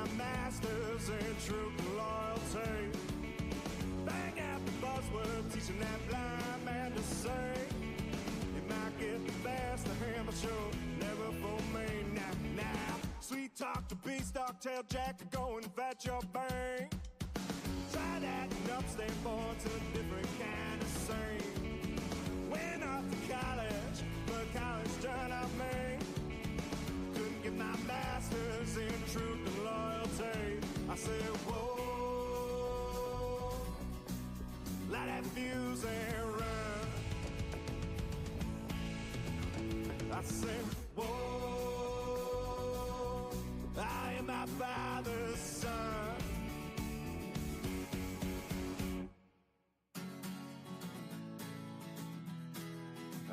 my master's in truth and loyalty. Bang out the buzzword, teaching that blind man to say. You might get the best of him, but you'll never fool me. Now, sweet talk to beanstalk, tail jack to go and fetch your bang. Try that and upstate boy to a different kind of scene. Went off to college, but college turned out me. Couldn't get my master's in truth and loyalty. I said, whoa, light that fuse and run. I said, whoa, I am my father's son.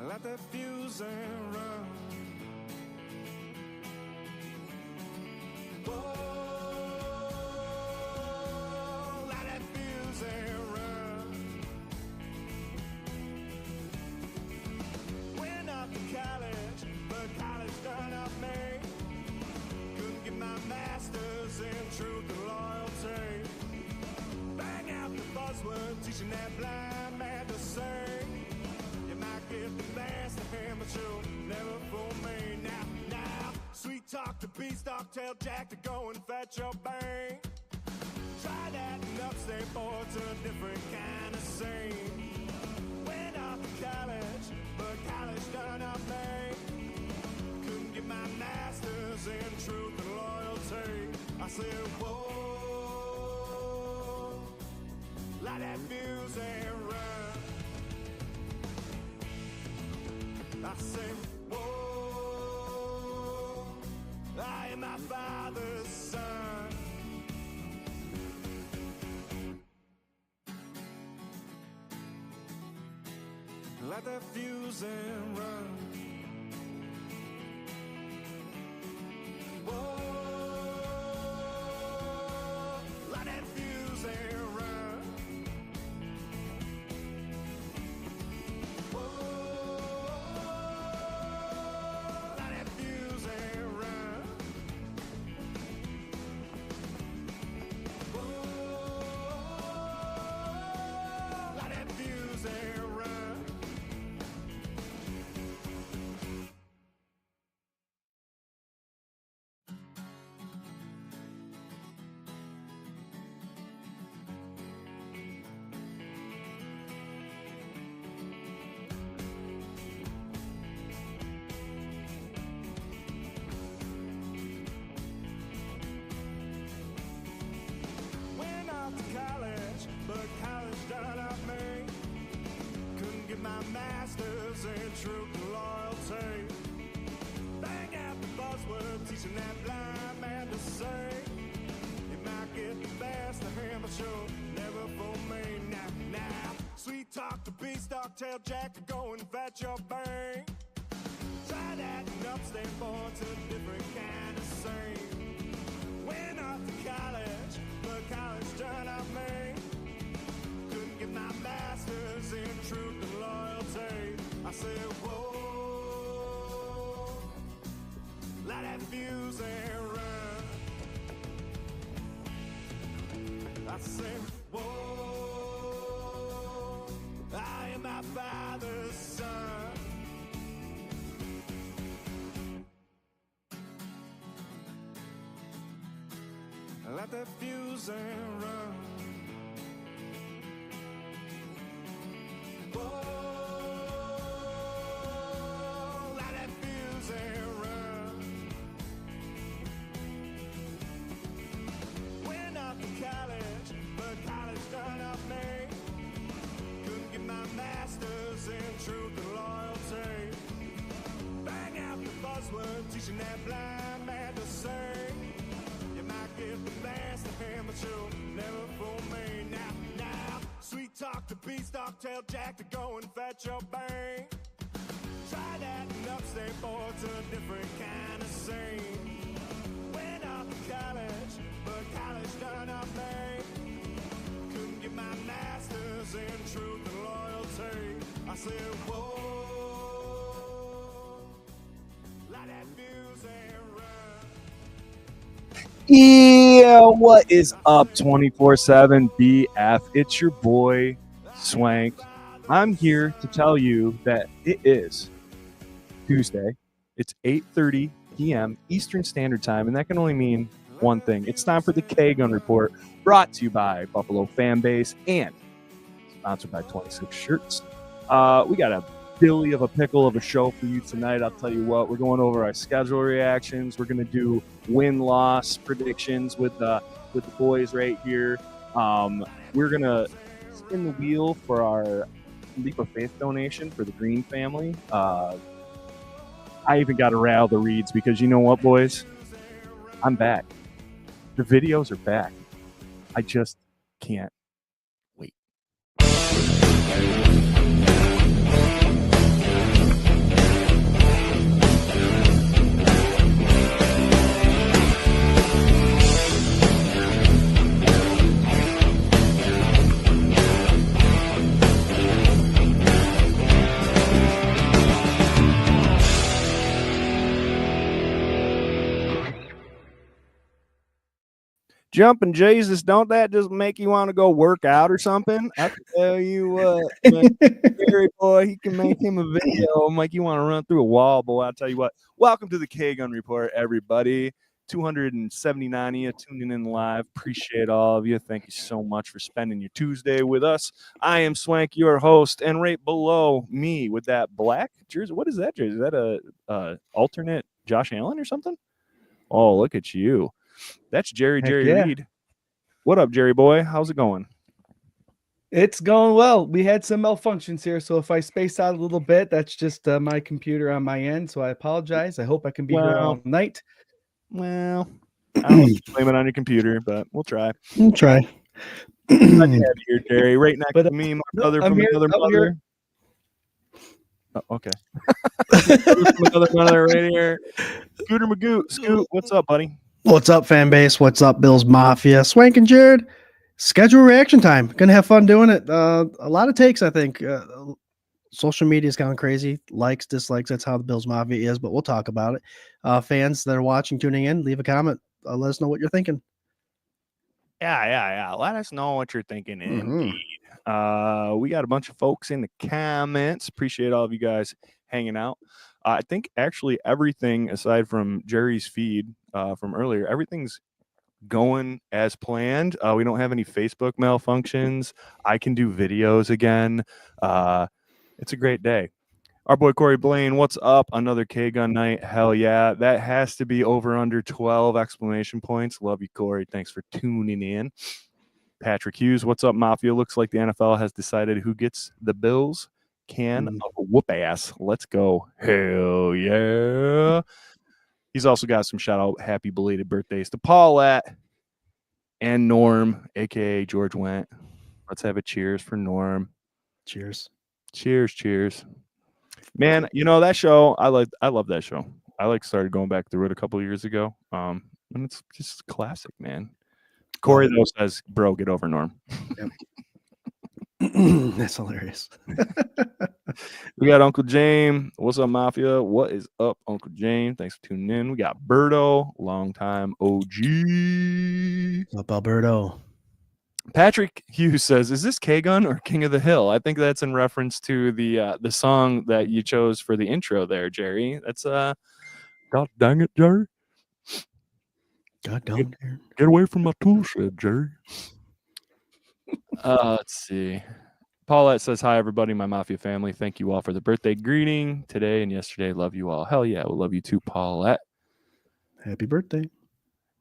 Light that fuse and run. Whoa, light that fuse and run. Went off to college, but college done up me. Couldn't get my master's in truth and loyalty. Bang out the buzzword, teaching that blind man to say. You might get the best of him, but you'll never fool me. Now, sweet talk to beanstalk, tail jack to go and fetch your bang. Try that and upstate boy to a different kind of scene. Went off to college, but college done up me. Couldn't get my master's in truth and loyalty. I said, whoa, light that fuse and run. I say, whoa, I am my father's son. Light that fuse and run. Whoa, light that fuse and run. Whoa. My master's in truth and loyalty. Bang out the buzzword, teaching that blind man to say. You might get the best of him, but you'll never fool me. Now, sweet talk to beanstalk, tail jack to go and fetch your bang. Try that and upstate boy to a different kind of scene. Went off to college, but college turned out me. Couldn't get my master's in truth and loyalty. I said, whoa, light that fuse and run. I said, whoa, I am my father's son. Light that fuse and run. Whoa, light that fuse and run. Went off to college, but college done up me. Couldn't get my master's in truth and loyalty. Bang out the buzzword, teaching that blind man to say. You might get the best of him, but you'll never fool me. Now, sweet talk to beanstalk, tail jack to go and fetch your bang. Try that and upstate boy to a different kind of scene. Went off to college, but college done up me. Couldn't get my master's in truth and loyalty. I said, whoa, light that fuse and run. Yeah, what is up 24/7 BF? It's your boy Swank. I'm here to tell you that it is Tuesday. It's 8:30 p.m. Eastern Standard Time, and that can only mean one thing. It's time for the K-Gun Report, brought to you by Buffalo Fanbase and sponsored by 26 Shirts. We got a Billy of a pickle of a show for you tonight. I'll tell you what, we're going over our schedule reactions. We're going to do win-loss predictions with the boys right here. We're going to spin the wheel for our Leap of Faith donation for the Green family. I even got to rattle the reeds because you know what, boys? I'm back. The videos are back. I just can't wait. Jumping Jesus, don't that just make you want to go work out or something? I can tell you what, man, Gary boy, he can make him a video make you want to run through a wall, boy. I'll tell you what. Welcome to the K-Gun Report, everybody. 279 of you tuning in live. Appreciate all of you. Thank you so much for spending your Tuesday with us. I am Swank, your host, and right below me with that black jersey. What is that jersey? Is that a alternate Josh Allen or something? Oh, look at you. That's Jerry Reed. What up, Jerry boy? How's it going? It's going well. We had some malfunctions here, so if I space out a little bit, that's just my computer on my end, so I apologize. I hope I can be here all night. Well, I don't blame it on your computer, but we'll try. We'll try. Glad to have you here, Jerry. Right next to me, my brother from another mother. Oh, okay. Another mother right here. Scooter Magoo. Scoot, what's up, buddy? What's up, fan base? What's up, Bills Mafia? Swank and Jared. Schedule reaction time. Gonna have fun doing it. A lot of takes, I think. Social media's gone crazy. Likes, dislikes. That's how the Bills Mafia is, but we'll talk about it. Fans that are watching, tuning in, leave a comment. Let us know what you're thinking. Yeah. Let us know what you're thinking. Indeed. We got a bunch of folks in the comments. Appreciate all of you guys hanging out. I think actually everything aside from Jerry's feed from earlier, everything's going as planned. We don't have any Facebook malfunctions. I can do videos again. It's a great day. Our boy Corey Blaine, what's up? Another K-Gun night. Hell yeah. That has to be over under 12 exclamation points. Love you, Corey. Thanks for tuning in. Patrick Hughes, what's up, Mafia? Looks like the NFL has decided who gets the Bills. Can of whoop ass. Let's go. Hell yeah. He's also got some shout out happy belated birthdays to Paulette and Norm, aka George Went. Let's have a cheers for Norm. Cheers. Cheers. Man, you know that show, I love that show. I started going back through it a couple of years ago. And it's just classic, man. Corey though says, bro, get over Norm. Yep. That's hilarious. We got Uncle James. What's up, Mafia? What is up, Uncle James? Thanks for tuning in. We got Berto, longtime OG. What's up, Alberto? Patrick Hughes says, is this K-Gun or King of the Hill? I think that's in reference to the song that you chose for the intro there, Jerry. That's God dang it, Jerry. God dang it. Get away from my tool shed, Jerry. Let's see. Paulette says, hi, everybody, my Mafia family. Thank you all for the birthday greeting today and yesterday. Love you all. Hell yeah, we'll love you too, Paulette. Happy birthday.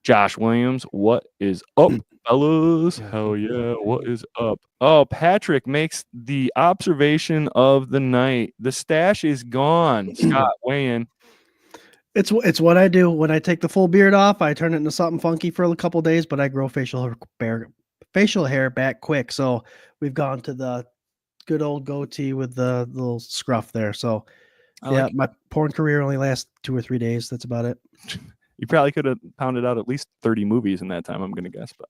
Josh Williams, what is up, fellas? Hell yeah, what is up? Oh, Patrick makes the observation of the night. The stash is gone. Scott, weigh in. It's what I do when I take the full beard off. I turn it into something funky for a couple of days, but I grow facial hair back quick. So we've gone to the good old goatee with the little scruff there. So my porn career only lasts 2 or 3 days. That's about it. You probably could have pounded out at least 30 movies in that time, I'm going to guess. But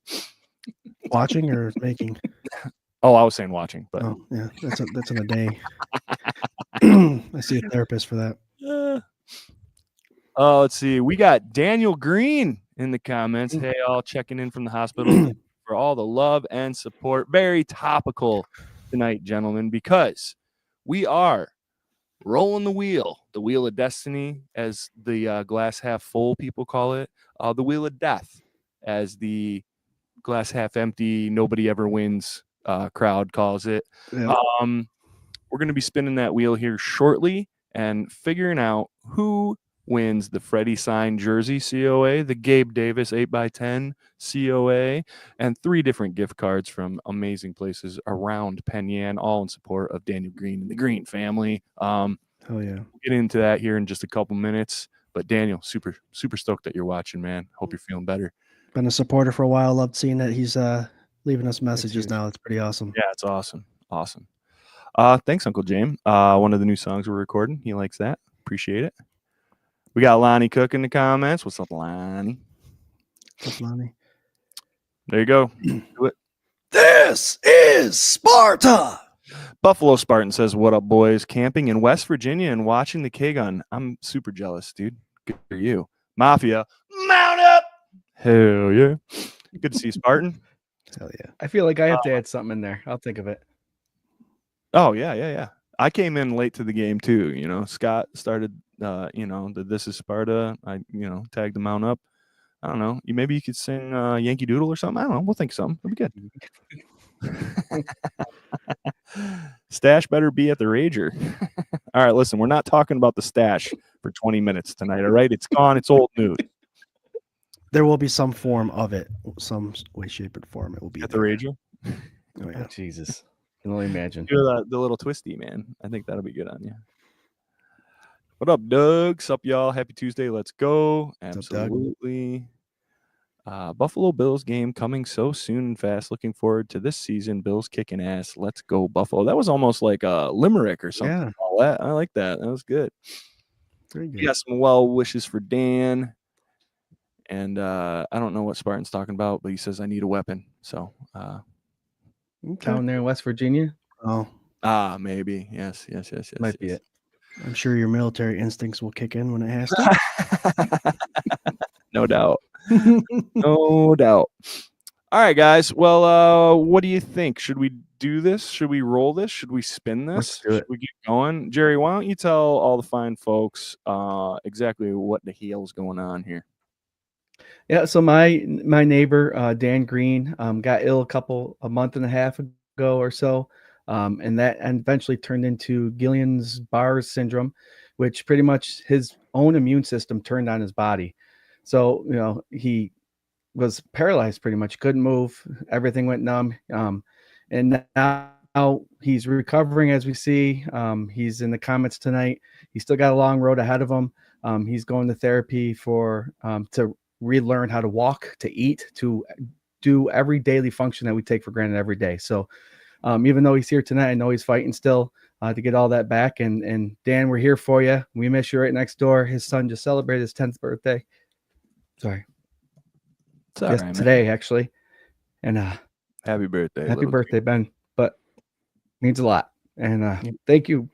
watching or making? Oh, I was saying watching. But oh, yeah, that's in a day. I see a therapist for that. Let's see. We got Daniel Green in the comments. Hey, all checking in from the hospital for all the love and support. Very topical tonight, gentlemen, because we are rolling the wheel of destiny, as the glass half full people call it, the wheel of death, as the glass half empty, nobody ever wins crowd calls it. Yep. We're going to be spinning that wheel here shortly and figuring out who wins the Freddie signed jersey COA, the Gabe Davis 8x10 COA, and 3 different gift cards from amazing places around Penn Yan, all in support of Daniel Green and the Green family. Oh yeah. We'll get into that here in just a couple minutes. But Daniel, super stoked that you're watching, man. Hope you're feeling better. Been a supporter for a while. Loved seeing that he's leaving us messages now. It's pretty awesome. Yeah, it's awesome. Thanks, Uncle James. One of the new songs we're recording. He likes that. Appreciate it. We got Lonnie Cook in the comments. What's up, Lonnie? What's up, Lonnie? There you go. Do it. This is Sparta. Buffalo Spartan says, "What up, boys? Camping in West Virginia and watching the K-Gun. I'm super jealous, dude. Good for you. Mafia, mount up. Hell yeah. Good to see you, Spartan. Hell yeah. I feel like I have to add something in there. I'll think of it. Oh, yeah. I came in late to the game, too. You know, Scott started, the This is Sparta. I, tagged the mount up. I don't know. Maybe you could sing Yankee Doodle or something. I don't know. We'll think of something. It'll be good. Stash better be at the Rager. All right, listen, we're not talking about the stash for 20 minutes tonight, all right? It's gone. It's old news. There will be some form of it, some way, shape, or form. It will be At the Rager? Oh, yeah. Oh, Jesus. I can only imagine. Do the little twisty, man. I think that'll be good on you. What up, Doug? Sup, y'all? Happy Tuesday. Let's go. Absolutely. Buffalo Bills game coming so soon and fast. Looking forward to this season. Bills kicking ass. Let's go, Buffalo. That was almost like a limerick or something. Yeah. All that. I like that. That was good. Very good. We got some well wishes for Dan. And I don't know what Spartan's talking about, but he says, I need a weapon. So, Okay. Down there in West Virginia? Oh, maybe. Yes. Might be it. I'm sure your military instincts will kick in when it has to. No doubt. No doubt. All right, guys. Well, what do you think? Should we do this? Should we roll this? Should we spin this? Let's do it. Should we get going? Jerry, why don't you tell all the fine folks exactly what the hell's going on here? Yeah, so my neighbor, Dan Green, got ill a month and a half ago or so. And that eventually turned into Guillain-Barré syndrome, which pretty much his own immune system turned on his body. So, he was paralyzed pretty much, couldn't move. Everything went numb. And now he's recovering, as we see. He's in the comments tonight. He's still got a long road ahead of him. He's going to therapy to relearn how to walk, to eat, to do every daily function that we take for granted every day. So even though he's here tonight, I know he's fighting still to get all that back. And Dan, we're here for you. We miss you right next door. His son just celebrated his 10th birthday. Sorry. It's all right, today, actually. And happy birthday. happy birthday, Ben. But means a lot. And thank you,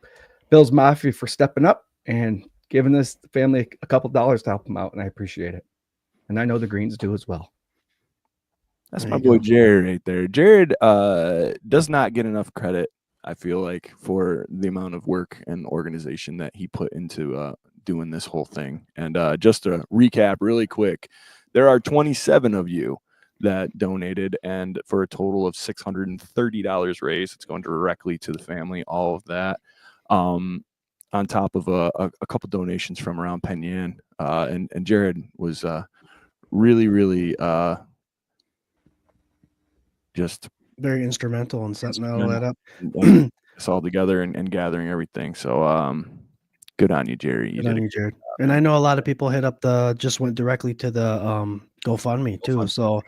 Bills Mafia, for stepping up and giving this family a couple dollars to help them out. And I appreciate it. And I know the Greens do as well. That's my boy Jared right there. Jared does not get enough credit, I feel like, for the amount of work and organization that he put into doing this whole thing. And just to recap really quick, there are 27 of you that donated, and for a total of $630 raised. It's going directly to the family, all of that, on top of a couple donations from around Penn Yan. And Jared was really just very instrumental in setting all that up. It's all together and gathering everything. So good on you, Jerry. Good on you, Jared. And I know a lot of people went directly to the GoFundMe too. So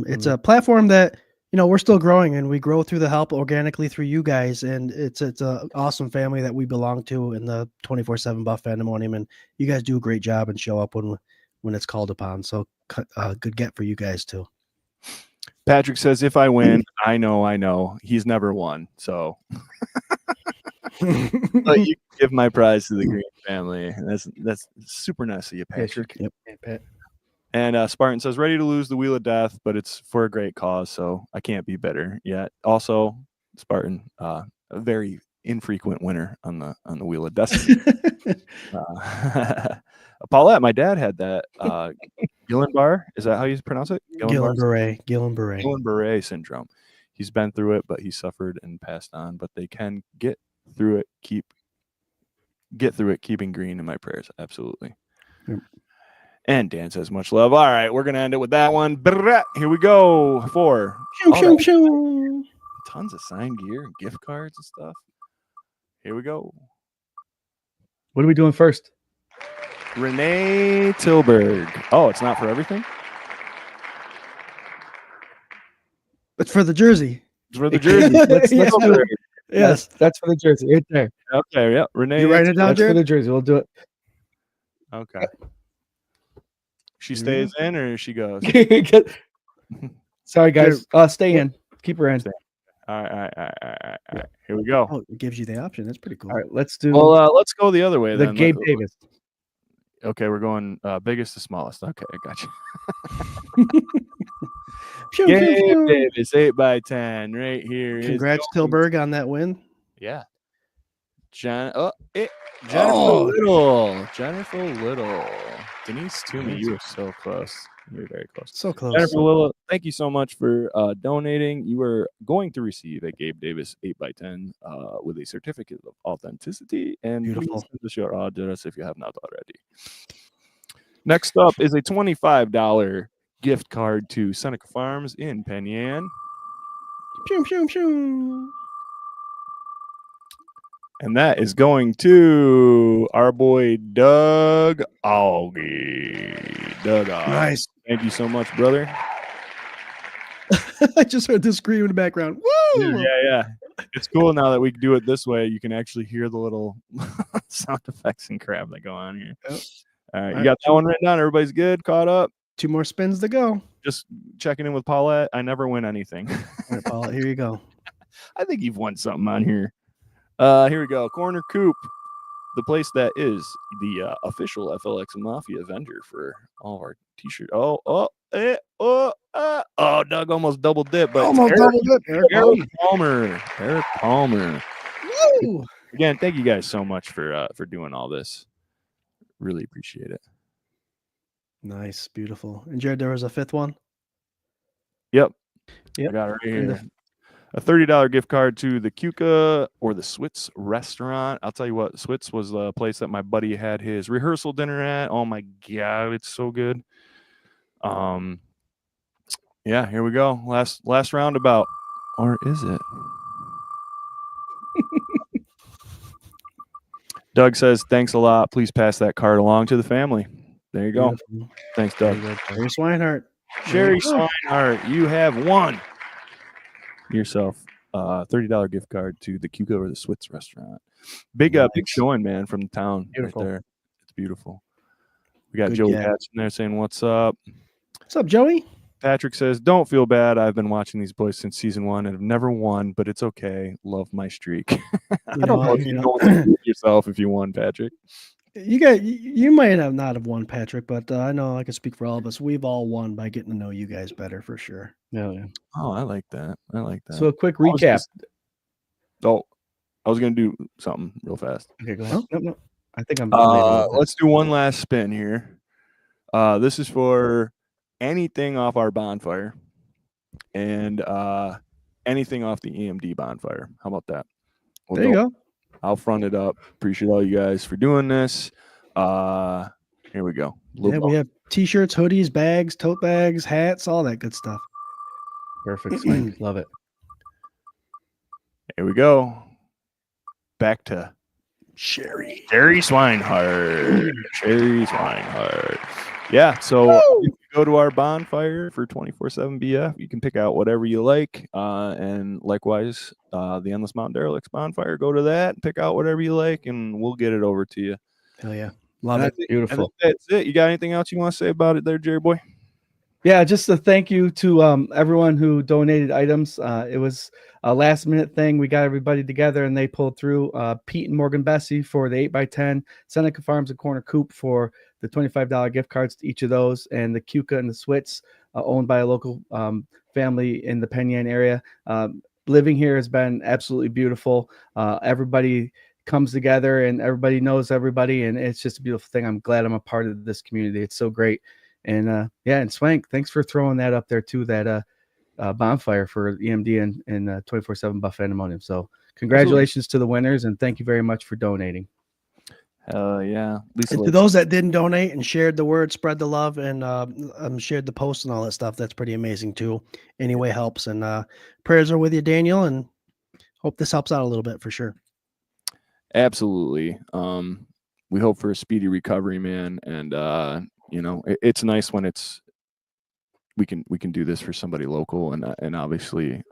it's a platform that, we're still growing, and we grow through the help organically through you guys. And it's a awesome family that we belong to in the 24/7 Buff Pandemonium. And you guys do a great job and show up when it's called upon. So good get for you guys too. Patrick says, if I win, I know he's never won. So but you can give my prize to the Green family. That's super nice of you, Patrick. Yep. Pat. And Spartan says, ready to lose the Wheel of Death, but it's for a great cause, so I can't be bitter yet. Also, Spartan, a very infrequent winner on the Wheel of Destiny. Paulette, my dad had that Guillain-Barré. Is that how you pronounce it? Guillain-Barré. Guillain-Barré syndrome. He's been through it, but he suffered and passed on. But they can get through it. Keeping green in my prayers. Absolutely. Yep. And Dan says, much love. All right, we're going to end it with that one. Here we go for tons of signed gear and gift cards and stuff. Here we go. What are we doing first? Renee Tilburg. Oh, it's not for everything? It's for the jersey. It's for the jersey. Let's Yes. do it. Yes. That's for the jersey right there. Okay, yeah. Renee. You write it down, That's for Jared? the jersey. We'll do it. Okay. She stays in or she goes? Sorry, guys. Stay in. Keep her in. All right. Here we go. Oh, it gives you the option. That's pretty cool. All right, let's do Well, let's go the other way the then. Gabe Davis. Okay, we're going biggest to smallest. Okay, I got you. Gabe Davis, 8x10, right here. Congrats, Tilburg, on that win. Yeah. Jennifer Oh. Little. Jennifer Little. Denise Toomey, you were so close. You were very close. So close. Jennifer Little, thank you so much for donating. You are going to receive a Gabe Davis 8x10 with a certificate of authenticity. And Beautiful. please send us your address if you have not already. Next up is a $25 gift card to Seneca Farms in Penn Yan. Shoo, shoo, shoo. And that is going to our boy Doug Augie. Doug Augie. Nice. Thank you so much, brother. I just heard the scream in the background. Woo! Yeah. It's cool now that we do it this way. You can actually hear the little sound effects and crap that go on here. Yep. All right, you got that one written down. Everybody's good, caught up. 2 more spins to go. Just checking in with Paulette. I never win anything. All right, Paul, here you go. I think you've won something on here. Here we go. Corner Coop, the place that is the official FLX Mafia vendor for all of our t-shirts. Doug almost double dip, but Almost double dip. Eric Palmer. Woo! Again, thank you guys so much for doing all this. Really appreciate it. Nice, beautiful. And Jared, there was a 5th one. Yep. Yep. I got it right And here. A $30 gift card to the Cuca or the Switz restaurant. I'll tell you what, Switz was the place that my buddy had his rehearsal dinner at. Oh my God, it's so good. Yeah, here we go. Last roundabout. Or is it? Doug says, thanks a lot. Please pass that card along to the family. There you go. Beautiful. Thanks, Doug. Sherry Swinehart. Sherry Swinehart, you have won yourself a $30 gift card to the Cuca or the Switz restaurant. Big showing, man, from the town. Beautiful. Right there. It's beautiful. We got Good Joey gag. Hatch in there saying, what's up? What's up, Joey? Patrick says, don't feel bad. I've been watching these boys since season 1 and have never won, but it's okay. Love my streak. I don't know if you know what to do with yourself if you won, Patrick. You might have not have won, Patrick, but I know I can speak for all of us. We've all won by getting to know you guys better for sure. Yeah. Oh, I like that. So a quick I was recap. I was going to do something real fast. Okay, go ahead. No. I think I'm. Let's do one last spin here. This is for anything off our bonfire and anything off the EMD bonfire. How about that? There you go. I'll front it up. Appreciate all you guys for doing this. Here we go. Yeah, we have t-shirts, hoodies, bags, tote bags, hats, all that good stuff. Perfect. Swank. Love it. Here we go. Back to Sherry. Swinehart. Sherry Swinehart. Yeah, so if you go to our bonfire for 24/7 BF, you can pick out whatever you like. And likewise, the Endless Mountain Derelicts bonfire, go to that, pick out whatever you like, and we'll get it over to you. Hell yeah. Love And it. I Beautiful. think that's it. You got anything else you want to say about it there, Jerry boy? Yeah, just a thank you to everyone who donated items. It was a last minute thing. We got everybody together and they pulled through. Pete and Morgan Bessie for the 8x10, Seneca Farms and Corner Coop for the $25 gift cards to each of those, and the Cuca and the Swits, owned by a local family in the Penn area. Living here has been absolutely beautiful. Everybody comes together and everybody knows everybody, and it's just a beautiful thing. I'm glad I'm a part of this community. It's so great. And and Swank, thanks for throwing that up there too, that bonfire for EMD and 24/7 Buff Pandemonium. So congratulations to the winners, and thank you very much for donating. Yeah. Lisa, And to those that didn't donate and shared the word, spread the love, and shared the post and all that stuff, that's pretty amazing too. Any way helps. And prayers are with you, Daniel, and hope this helps out a little bit for sure. absolutely. We hope for a speedy recovery, man. And it's nice when we can do this for somebody local, and obviously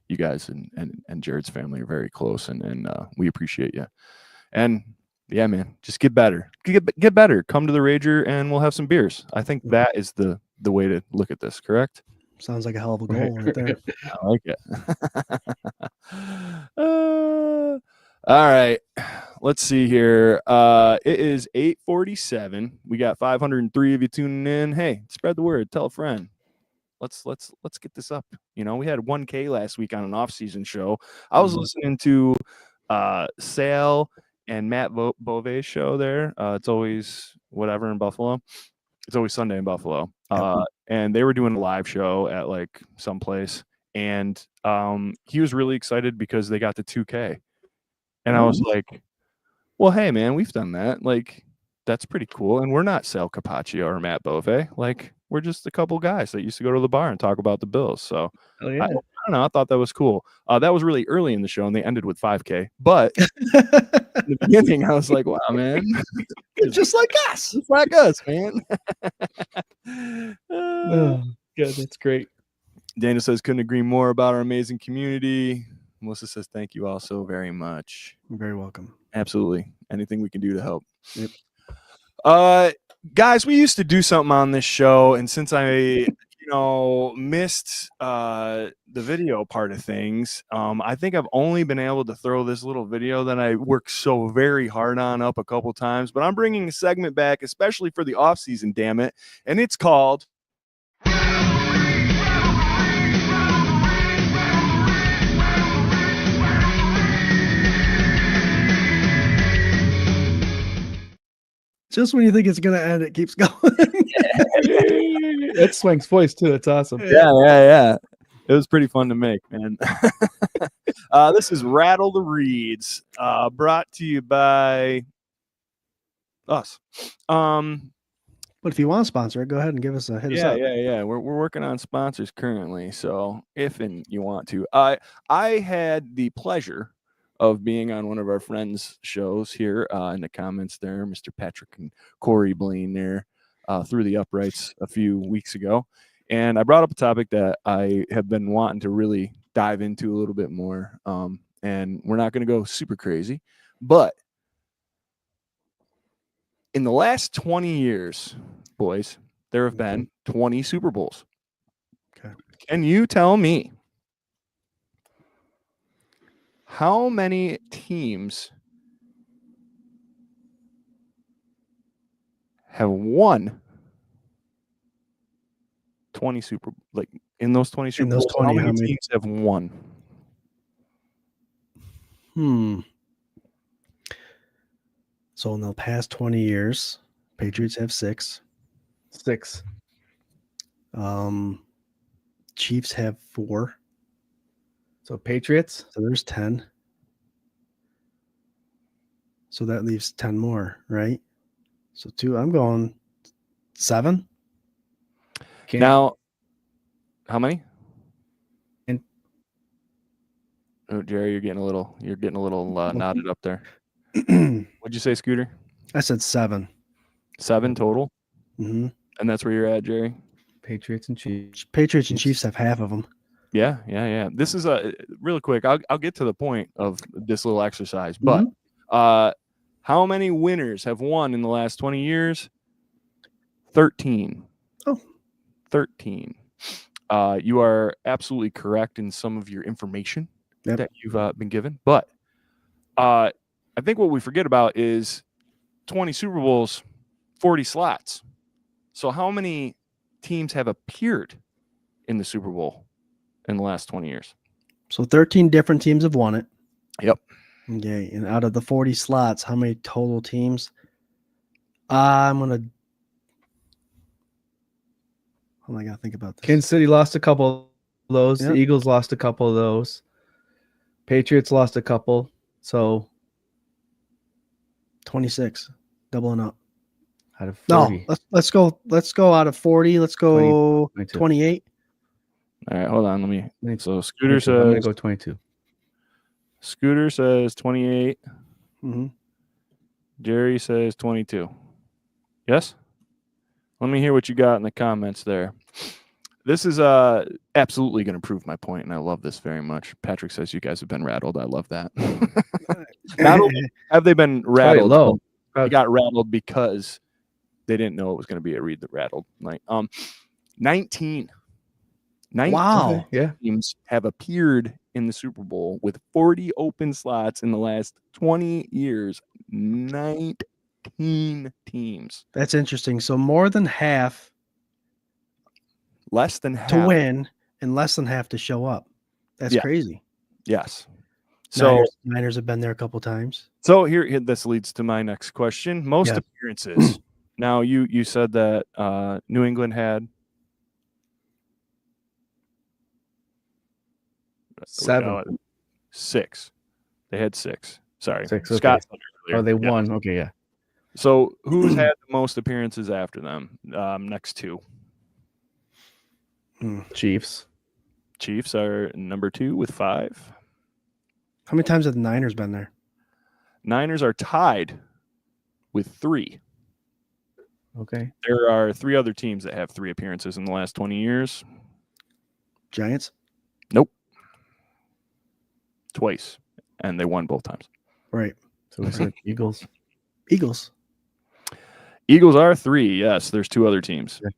you guys and Jared's family are very close, and we appreciate you. And yeah, man, just get better. Get better. Come to the Rager and we'll have some beers. I think that is the way to look at this, correct? Sounds like a hell of a goal right there. I like it. All right. Let's see here. It is 8:47. We got 503 of you tuning in. Hey, spread the word. Tell a friend. Let's get this up. We had 1K last week on an off-season show. I was listening to Sale and Matt Bove's show there. It's always whatever in Buffalo. It's always Sunday in Buffalo. And they were doing a live show at like someplace. And he was really excited because they got to 2K. And I was like, well, hey, man, we've done that. Like, that's pretty cool. And we're not Sal Capaccio or Matt Bove. Like, we're just a couple guys that used to go to the bar and talk about the Bills. So I don't know. I thought that was cool. That was really early in the show, and they ended with 5K. But in the beginning, I was like, wow, man. Just like us. Just like us, man. Oh, good. That's great. Dana says, couldn't agree more about our amazing community. Melissa says, thank you all so very much. You're very welcome. Absolutely. Anything we can do to help. Yep. Guys, we used to do something on this show, and since I missed the video part of things, I think I've only been able to throw this little video that I worked so very hard on up a couple times, but I'm bringing a segment back especially for the off season, damn it, and it's called Just when you think it's gonna end, it keeps going. That's Swank's voice too. It's awesome. Yeah. It was pretty fun to make, man. This is Rattle the Reeds, brought to you by us. But if you want to sponsor it, go ahead and give us a hit. Yeah. We're working on sponsors currently, so if you want to, I had the pleasure of being on one of our friends' shows here in the comments there, Mr. Patrick and Corey Blaine there through the uprights a few weeks ago. And I brought up a topic that I have been wanting to really dive into a little bit more. And we're not going to go super crazy, but in the last 20 years, boys, there have been 20 Super Bowls. Okay. Can you tell me how many teams have won 20 Super, like in those 20 Super Bowls? How many teams have won? So in the past 20 years, Patriots have 6. 6. Chiefs have 4. So Patriots. So there's 10. So that leaves 10 more, right? So 2. I'm going 7. Now, how many? Oh, Jerry, you're getting a little nodded up there. What'd you say, Scooter? I said 7. 7 total? Mm-hmm. And that's where you're at, Jerry? Patriots and Chiefs. Patriots and Chiefs have half of them. Yeah. This is really quick. I'll get to the point of this little exercise, but how many winners have won in the last 20 years? 13. Oh. 13. You are absolutely correct in some of your information that you've been given, but I think what we forget about is 20 Super Bowls 40 slots. So how many teams have appeared in the Super Bowl in the last 20 years? So 13 different teams have won it. Yep. Okay. And out of the 40 slots, how many total teams? I'm going to. Oh, I got to think about this. Kansas City lost a couple of those. Yep. The Eagles lost a couple of those. Patriots lost a couple. So 26. Doubling up. out of No, 40. let's go out of 40. Let's go 22. 28. All right, hold on. Let me. 22. So Scooter 22. I'm going to says go 22. Scooter says 28. Mm-hmm. Jerry says 22. Yes? Let me hear what you got in the comments there. This is absolutely going to prove my point, and I love this very much. Patrick says you guys have been rattled. I love that. Not only have they been rattled, low. they got rattled because they didn't know it was going to be a read that rattled. Like 19 Wow. Okay, yeah. teams have appeared in the Super Bowl with 40 open slots in the last 20 years. 19 teams. That's interesting. So more than half Less than half. to win and less than half to show up. That's Yeah. crazy. Yes. So Niners have been there a couple times. So here this leads to my next question. Most Yeah. appearances. Now you said that New England had 7. 6. They had 6. Sorry. 6, okay. Scott said earlier. Oh, they Yeah. won. Okay, yeah. So who's had the most appearances after them? Next two. Chiefs. Chiefs are number 2 with 5. How many times have the Niners been there? Niners are tied with 3. Okay. There are 3 other teams that have 3 appearances in the last 20 years. Giants? Twice. And they won both times. Right. So we said Eagles. Eagles. Eagles are 3. Yes, there's 2 other teams. Yeah.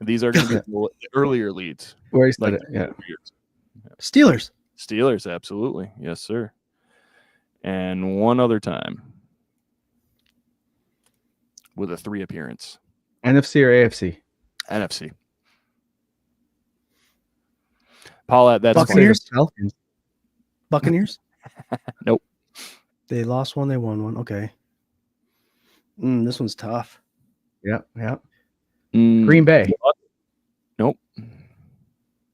These are going to be the earlier leads. Where is Like it? Yeah. Steelers. Steelers, absolutely. Yes, sir. And one other time with a 3 appearance. NFC or AFC? NFC. Paulette, that's Buccaneers? Falcons. Buccaneers? Nope. They lost one, they won one. Okay. This one's tough. Yeah, yeah. Green Bay. Nope.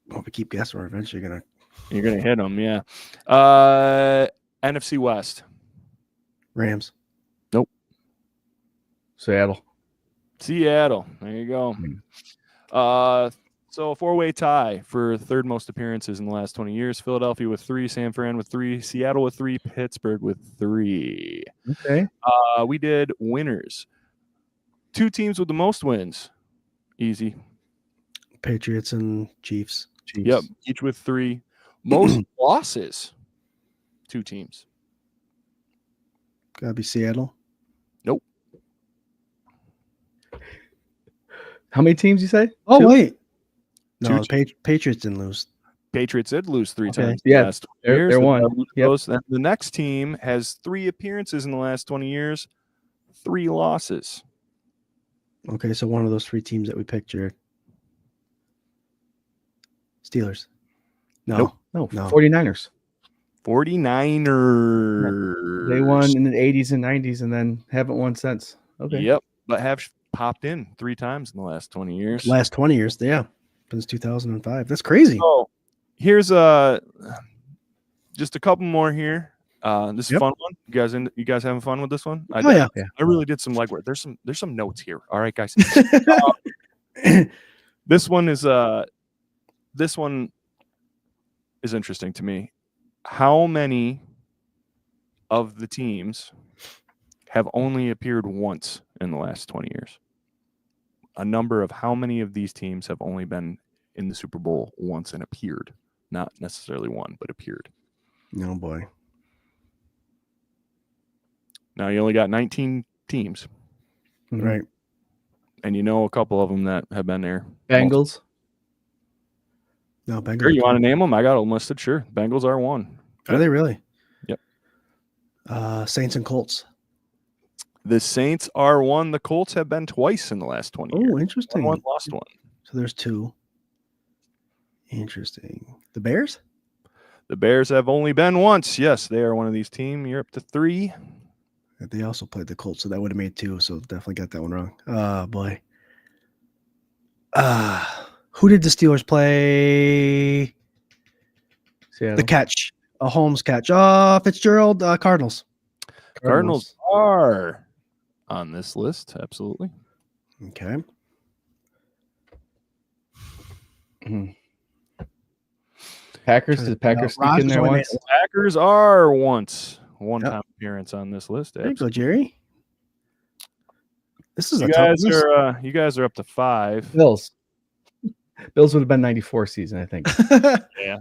Well, if we keep guessing, we're eventually going to. You're going to hit them, yeah. NFC West. Rams. Seattle. Seattle. There you go. So a 4-way tie for third most appearances in the last 20 years. Philadelphia with 3, San Fran with 3, Seattle with 3, Pittsburgh with 3. Okay. We did winners. 2 teams with the most wins. Easy. Patriots and Chiefs. Yep. Each with 3. Most losses. 2 teams. Gotta be Seattle. Nope. How many teams you say? Oh, 2? wait. No, Two the Patriots didn't lose. Patriots did lose 3 Okay. times. Yeah, In the last 20 years. they're The one. Devils Yep. lost. And the next team has 3 appearances in the last 20 years, 3 losses. Okay, so one of those 3 teams that we picked, Jared. Steelers. No. Nope. No, No. 49ers. 49ers. They won in the 80s and 90s and then haven't won since. Okay. Yep, but have popped in 3 times in the last 20 years. Last 20 years, yeah. Since 2005. That's crazy. So here's just a couple more here. This is a Yep. fun one. You guys having fun with this one? Oh, yeah. I really did some legwork. There's some notes here. All right, guys. This one is interesting to me. How many of the teams have only appeared once in the last 20 years? A number of how many of these teams have only been in the Super Bowl once and appeared? Not necessarily won, but appeared. No, boy. Now you only got 19 teams, Mhm. Right. and you know a couple of them that have been there. Bengals. No, Bengals. Sure, you want to name them? I got them listed. Sure. Bengals are one. Are they really? Yep. Saints and Colts. The Saints are one. The Colts have been twice in the last 20 years. Oh, interesting. Won one, lost one. So there's 2. Interesting. The Bears? The Bears have only been once. Yes, they are one of these teams. You're up to 3. They also played the Colts, so that would have made 2. So definitely got that one wrong. Oh boy. Who did the Steelers play? Seattle. The catch, a Holmes catch. Fitzgerald, Cardinals. Cardinals are on this list. Absolutely. Okay. Packers. Did the Packers sneak in there once? Packers are once one-time appearance on this list. There you go, Jerry. This is You a tough guys list. you guys are up to 5. Bills. Bills would have been 94 season, I think. Yeah.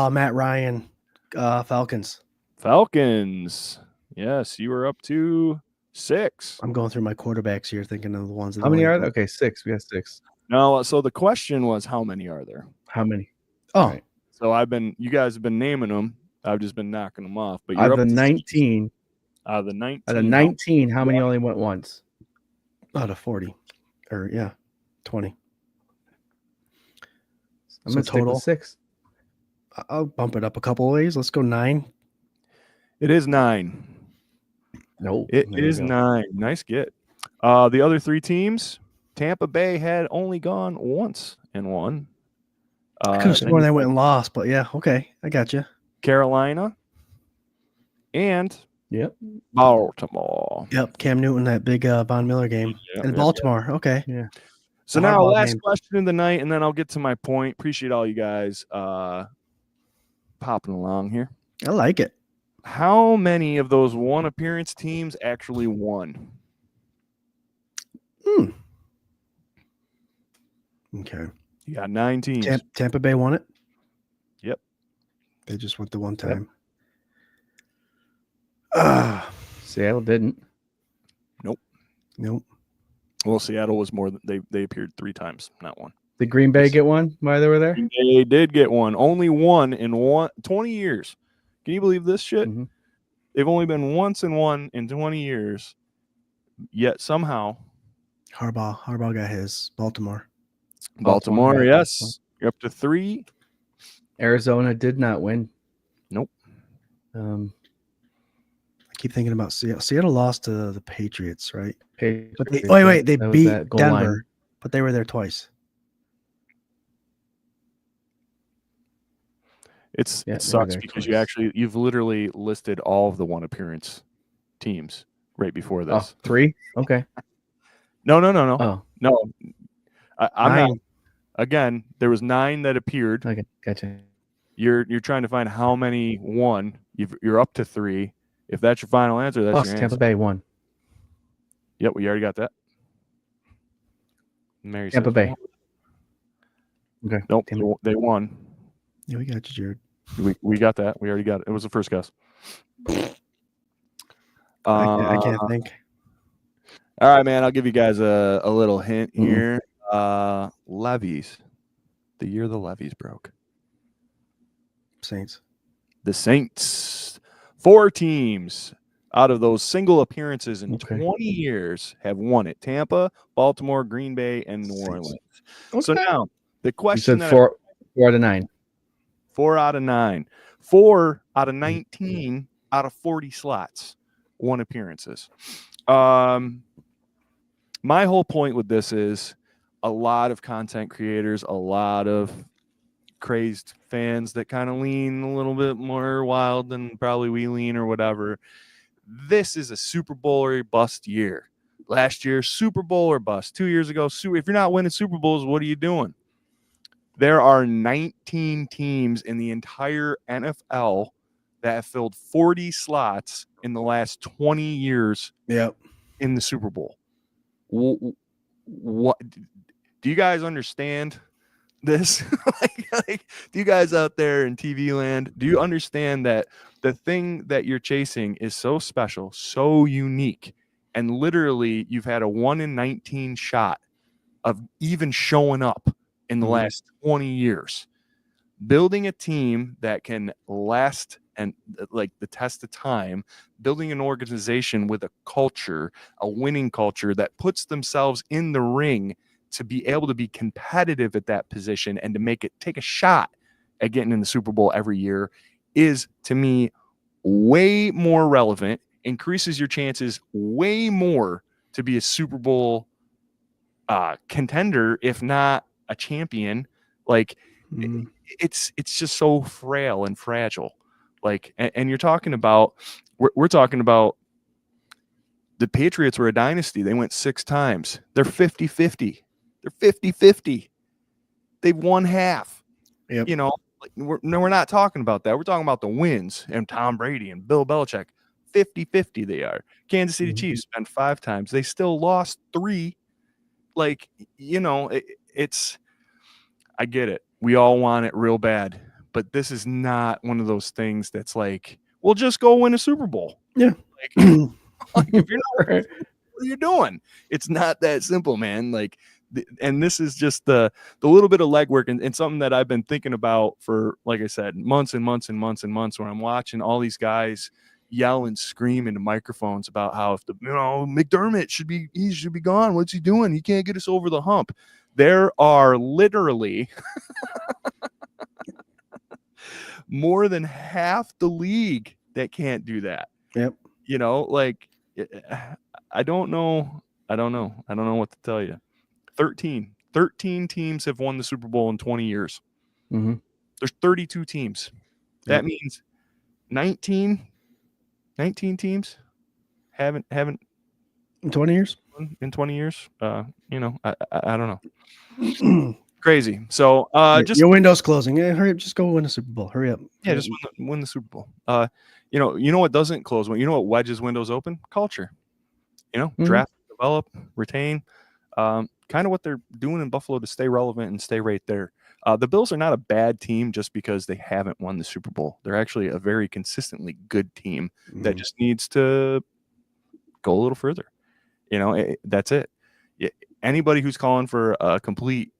Matt Ryan, Falcons. Falcons. Yes, you were up to 6. I'm going through my quarterbacks here, thinking of the ones that How many are there? Okay, 6. We got 6. No, so the question was, how many are there? How many? Oh, All right. So you guys have been naming them. I've just been knocking them off. But you're Out up of the to 19. Out of the 19. Out of 19, how many only went once? out of 40. Or, yeah, 20. I'm So going to stick total? with 6. I'll bump it up a couple of ways. Let's go 9. It is 9. No. It there you is go. 9. Nice get. The other 3 teams, Tampa Bay had only gone once and won. I could have sworn they went and lost, but yeah, okay. I got you. Carolina and Yep. Baltimore. Yep, Cam Newton, that big Von Miller game. Yep, And yep, Baltimore, okay. Yeah. So The now, hardball last game. question of the night, and then I'll get to my point. Appreciate all you guys popping along here. I like it. How many of those one appearance teams actually won? Okay. You got 9 teams. Tampa Bay won it? Yep. They just went the one time. Seattle didn't. Nope. Well, Seattle was more than they appeared 3 times, not 1. Did Green Bay get one while they were there? They did get one. Only one in 20 years. Can you believe this shit? Mhm. They've only been once in 1 in 20 years. Yet somehow Harbaugh got his. Baltimore. Baltimore, yeah. yes. You're up to 3. Arizona did not win. Nope. I keep thinking about Seattle. Seattle lost to the Patriots, right? But they That was beat that goal Denver, line. but they were there twice. It Yeah, they were sucks there because twice. you've literally listed all of the one appearance teams right before Oh, this. 3? Okay. No. Oh, No. I'm not. 9. Again, there was 9 that appeared. okay. Gotcha. You're trying to find how many won. You're up to 3. If that's your final answer, that's Plus, your Tampa answer. Bay won. Yep, we already got that. Mary Tampa says Bay. won. Okay. Nope, Tampa- they won. Yeah, we got you, Jared. We got that. We already got it. It was the first guess. I can't think. All right, man. I'll give you guys a little hint Mhm. here. Levies. The year the levies broke. Saints. The Saints. 4 teams out of those single appearances in Okay. 20 years have won it. Tampa, Baltimore, Green Bay, and New Saints. Orleans. So now the You question said that 4 out of 9. 4 out of 9. 4 out of 19 out of 40 slots. 1 appearances. My whole point with this is a lot of content creators, a lot of crazed fans that kind of lean a little bit more wild than probably we lean or whatever. This is a Super Bowl or bust year. Last year, Super Bowl or bust. 2 years ago, if you're not winning Super Bowls, what are you doing? There are 19 teams in the entire NFL that have filled 40 slots in the last 20 years Yep. in the Super Bowl. What do you guys understand this? like, do you guys out there in TV land, do you understand that the thing that you're chasing is so special, so unique, and literally you've had a 1 in 19 shot of even showing up in the last 20 years? Building a team that can last and like the test of time, building an organization with a culture, a winning culture that puts themselves in the ring to be able to be competitive at that position and to take a shot at getting in the Super Bowl every year is, to me, way more relevant, increases your chances way more to be a Super Bowl contender, if not a champion. Like it's just so frail and fragile. Like, and you're talking about, we're talking about the Patriots were a dynasty. They went 6 times. They're 50-50. They're 50-50. They've won half. Yep. You know, we're not talking about that. We're talking about the wins and Tom Brady and Bill Belichick. 50-50 they are. Kansas City Chiefs spent 5 times. They still lost 3. Like, you know, it's, I get it. We all want it real bad, but this is not one of those things that's like, we'll just go win a Super Bowl. Yeah. Like if you're not, what are you doing? It's not that simple, man. Like, and this is just the little bit of legwork and something that I've been thinking about for, like I said, months and months and months and months, where I'm watching all these guys yell and scream into microphones about how, if McDermott should be gone. What's he doing? He can't get us over the hump. There are literally more than half the league that can't do that. Yep. You know, like, I don't know what to tell you. 13 teams have won the Super Bowl in 20 years. There's 32 teams. That means 19 teams haven't in 20 years. In 20 years. You know, I don't know. Crazy. So just your window's closing. Yeah, hurry up, just go win a Super Bowl. Hurry up. Yeah, just win the Super Bowl. You know what doesn't close? You know what wedges windows open? Culture. You know, draft, develop, retain. Kind of what they're doing in Buffalo to stay relevant and stay right there. The Bills are not a bad team just because they haven't won the Super Bowl. They're actually a very consistently good team that just needs to go a little further. You know, that's it. Anybody who's calling for a complete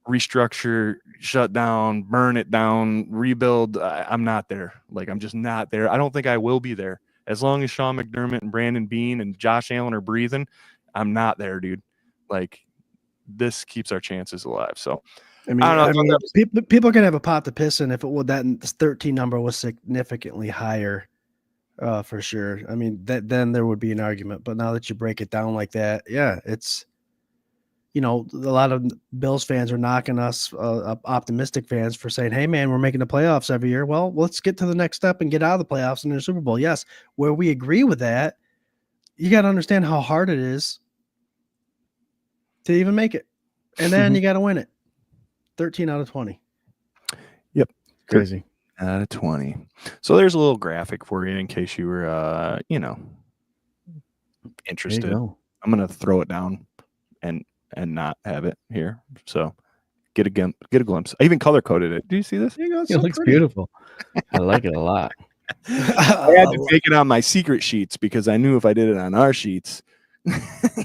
restructure, shut down, burn it down, rebuild, I'm not there. Like, I'm just not there. I don't think I will be there. As long as Sean McDermott and Brandon Beane and Josh Allen are breathing, I'm not there, dude. Like, this keeps our chances alive. So, I mean, people can have a pot to piss in if it would, that 13 number was significantly higher, for sure. I mean, then there would be an argument. But now that you break it down like that, yeah, it's, you know, a lot of Bills fans are knocking us, optimistic fans, for saying, "Hey, man, we're making the playoffs every year." Well, let's get to the next step and get out of the playoffs and in the Super Bowl. Yes, where we agree with that, you got to understand how hard it is to even make it, and then you got to win it. 13 out of 20. Yep, crazy. Out of 20. So there's a little graphic for you in case you were, interested. I'm gonna throw it down and not have it here. So get a glimpse. I even color coded it. Do you see this? It looks beautiful. I like it a lot. I had to take it on my secret sheets because I knew if I did it on our sheets,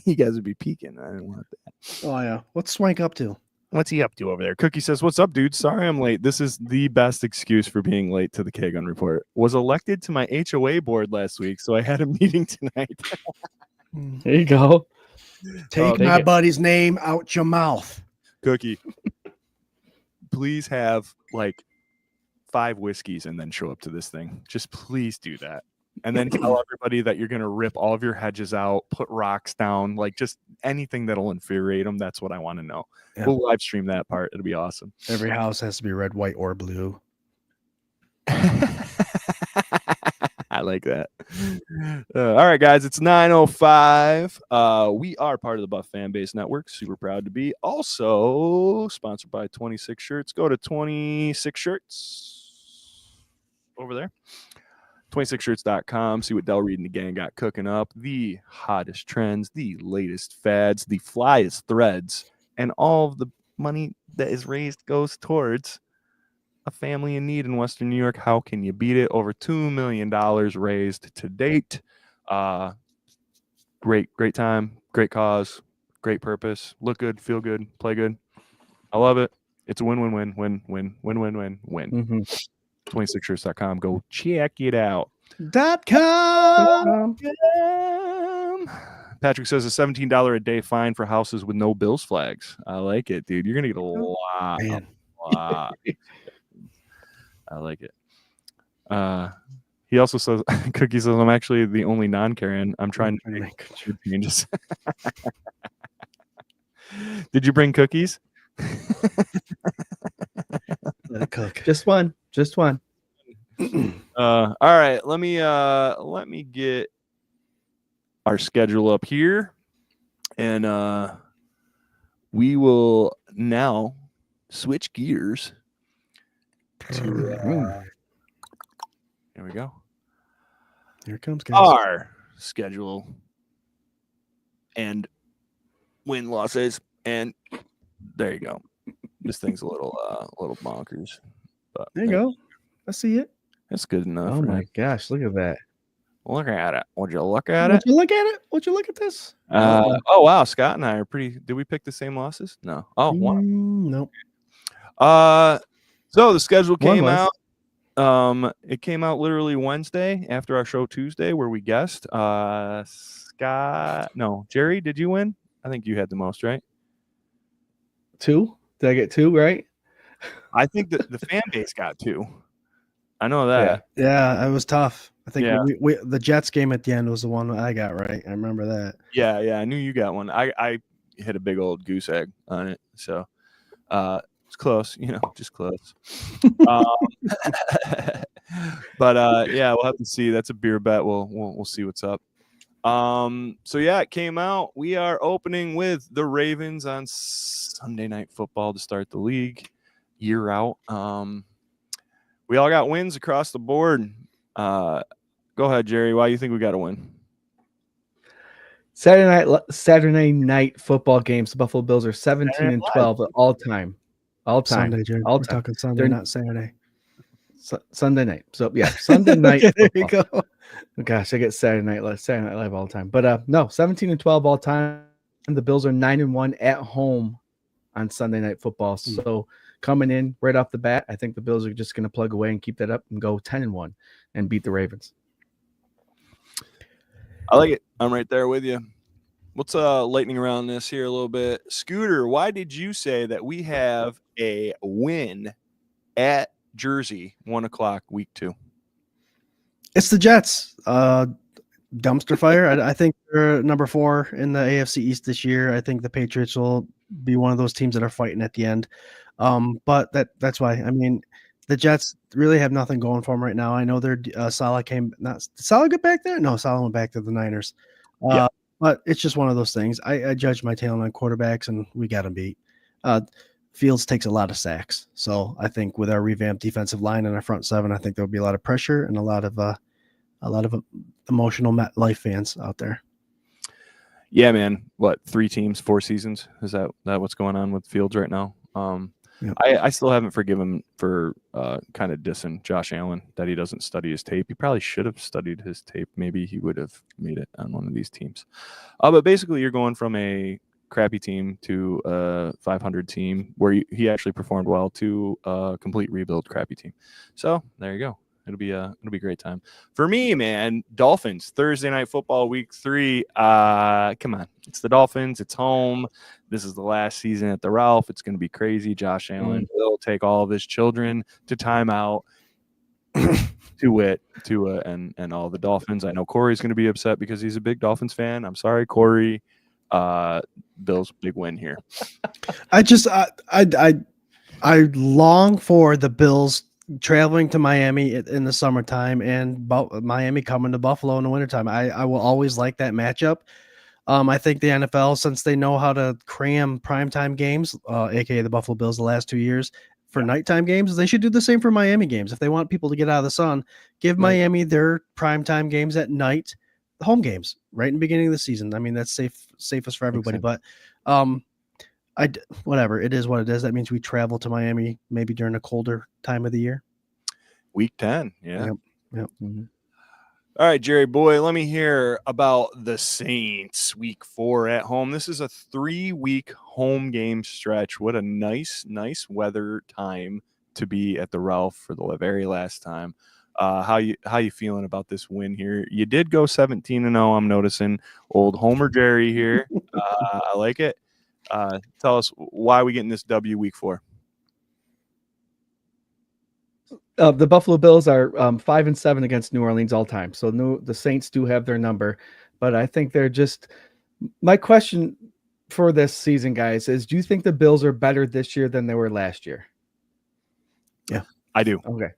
you guys would be peeking. I didn't want that. Oh yeah. What's Swank up to? What's he up to over there? Cookie says, "What's up, dude? Sorry I'm late. This is the best excuse for being late to the K-Gun Report. Was elected to my HOA board last week, so I had a meeting tonight." There you go. Take my buddy's name out your mouth. Cookie, please have like 5 whiskeys and then show up to this thing. Just please do that. And then tell everybody that you're going to rip all of your hedges out, put rocks down, like just anything that'll infuriate them. That's what I want to know. Yeah. We'll live stream that part. It'll be awesome. Every house has to be red, white, or blue. I like that. All right, guys, it's 9:05. We are part of the Buff Fan Base Network. Super proud to be. Also sponsored by 26 Shirts. Go to 26 Shirts over there. 26shirts.com. See what Del Reed and the gang got cooking up. The hottest trends, the latest fads, the flyest threads, and all of the money that is raised goes towards a family in need in Western New York. How can you beat it? Over $2 million raised to date. Great time, great cause, great purpose. Look good, feel good, play good. I love it. It's a win. Mm-hmm. 26shirts.com. Go check it out. .com. Patrick says a $17 a day fine for houses with no Bills flags. I like it, dude. You're gonna get a lot. Man. I like it. He also says, Cookie says, I'm actually the only non-Karen. I'm trying to make good changes. Did you bring cookies? Let it cook. Just one. All right, let me get our schedule up here, and we will now switch gears to here we go. Here it comes, guys. Our schedule and win losses, and there you go. This thing's a little bonkers, but There you go. I see it. It's good enough. Oh my right? gosh, look at that. Look at it. Would you look at Would it? you look at it? Would you look at this? Oh wow, Scott and I are pretty. Did we pick the same losses? No. Oh wow. Nope. So the schedule One came was. out. It came out literally Wednesday after our show Tuesday, where we guessed. Jerry, did you win? I think you had the most, right? 2? Did I get 2 right? I think that the fan base got 2. I know that. Yeah, it was tough. I think Yeah. we the Jets game at the end was the one I got right. I remember that. Yeah, I knew you got one. I hit a big old goose egg on it, so it's close, just close. But yeah, we'll have to see. That's a beer bet. We'll see what's up. So yeah, it came out. We are opening with the Ravens on Sunday Night Football to start the league year out. We all got wins across the board. Go ahead, Jerry. Why do you think we got to win? Saturday night football games. The Buffalo Bills are 17-12 at all time. Sunday, Jim. All We're time. talking Sunday, They're- not Saturday. Sunday night. So yeah, Sunday night. there you football. go. Gosh, I get Saturday Night Live all the time. But no, 17-12 all time. The Bills are 9-1 at home on Sunday Night Football. So coming in right off the bat, I think the Bills are just going to plug away and keep that up and go 10-1 and beat the Ravens. I like it. I'm right there with you. Let's lightning around this here a little bit. Scooter, why did you say that we have a win at Jersey, 1:00 week 2? It's the Jets. Dumpster fire. I think they're number 4 in the AFC East this year. I think the Patriots will be one of those teams that are fighting at the end. But that's why. I mean, the Jets really have nothing going for them right now. I know they're Salah get back there? No, Salah went back to the Niners. Yeah. But it's just one of those things. I judge my talent on quarterbacks, and we got them beat. Fields takes a lot of sacks. So I think with our revamped defensive line and our front 7, I think there'll be a lot of pressure and a lot of emotional MetLife fans out there. Yeah, man. What, 3 teams, 4 seasons? Is that what's going on with Fields right now? Yep. I still haven't forgiven him for kind of dissing Josh Allen that he doesn't study his tape. He probably should have studied his tape. Maybe he would have made it on one of these teams. But basically, you're going from a crappy team to a 500 team where he actually performed well to a complete rebuild crappy team. So there you go. It'll be a great time for me, man. Dolphins Thursday Night Football week 3. Come on, it's the Dolphins. It's home. This is the last season at the Ralph. It's going to be crazy. Josh Allen will take all of his children to timeout and all the Dolphins. I know Corey's going to be upset because he's a big Dolphins fan. I'm sorry, Corey. Bills big win here. I long for the Bills traveling to Miami in the summertime and Miami coming to Buffalo in the wintertime. I will always like that matchup. I think the NFL, since they know how to cram primetime games, aka the Buffalo Bills the last 2 years, for nighttime games, they should do the same for Miami games. If they want people to get out of the sun, give Miami their primetime games at night, the home games, right in the beginning of the season. I mean, that's safest for everybody. But whatever, it is what it is. That means we travel to Miami maybe during a colder time of the year. Week 10, yeah. Yep. Mm-hmm. All right, Jerry boy, let me hear about the Saints week 4 at home. This is a 3-week home game stretch. What a nice weather time to be at the Ralph for the very last time. How you feeling about this win here? You did go 17-0. I'm noticing old Homer Jerry here. I like it. Tell us why we getting this W week 4. The Buffalo Bills are 5-7 against New Orleans all time. So the Saints do have their number, but I think they're just. My question for this season, guys, is: do you think the Bills are better this year than they were last year? Yeah, I do. Okay.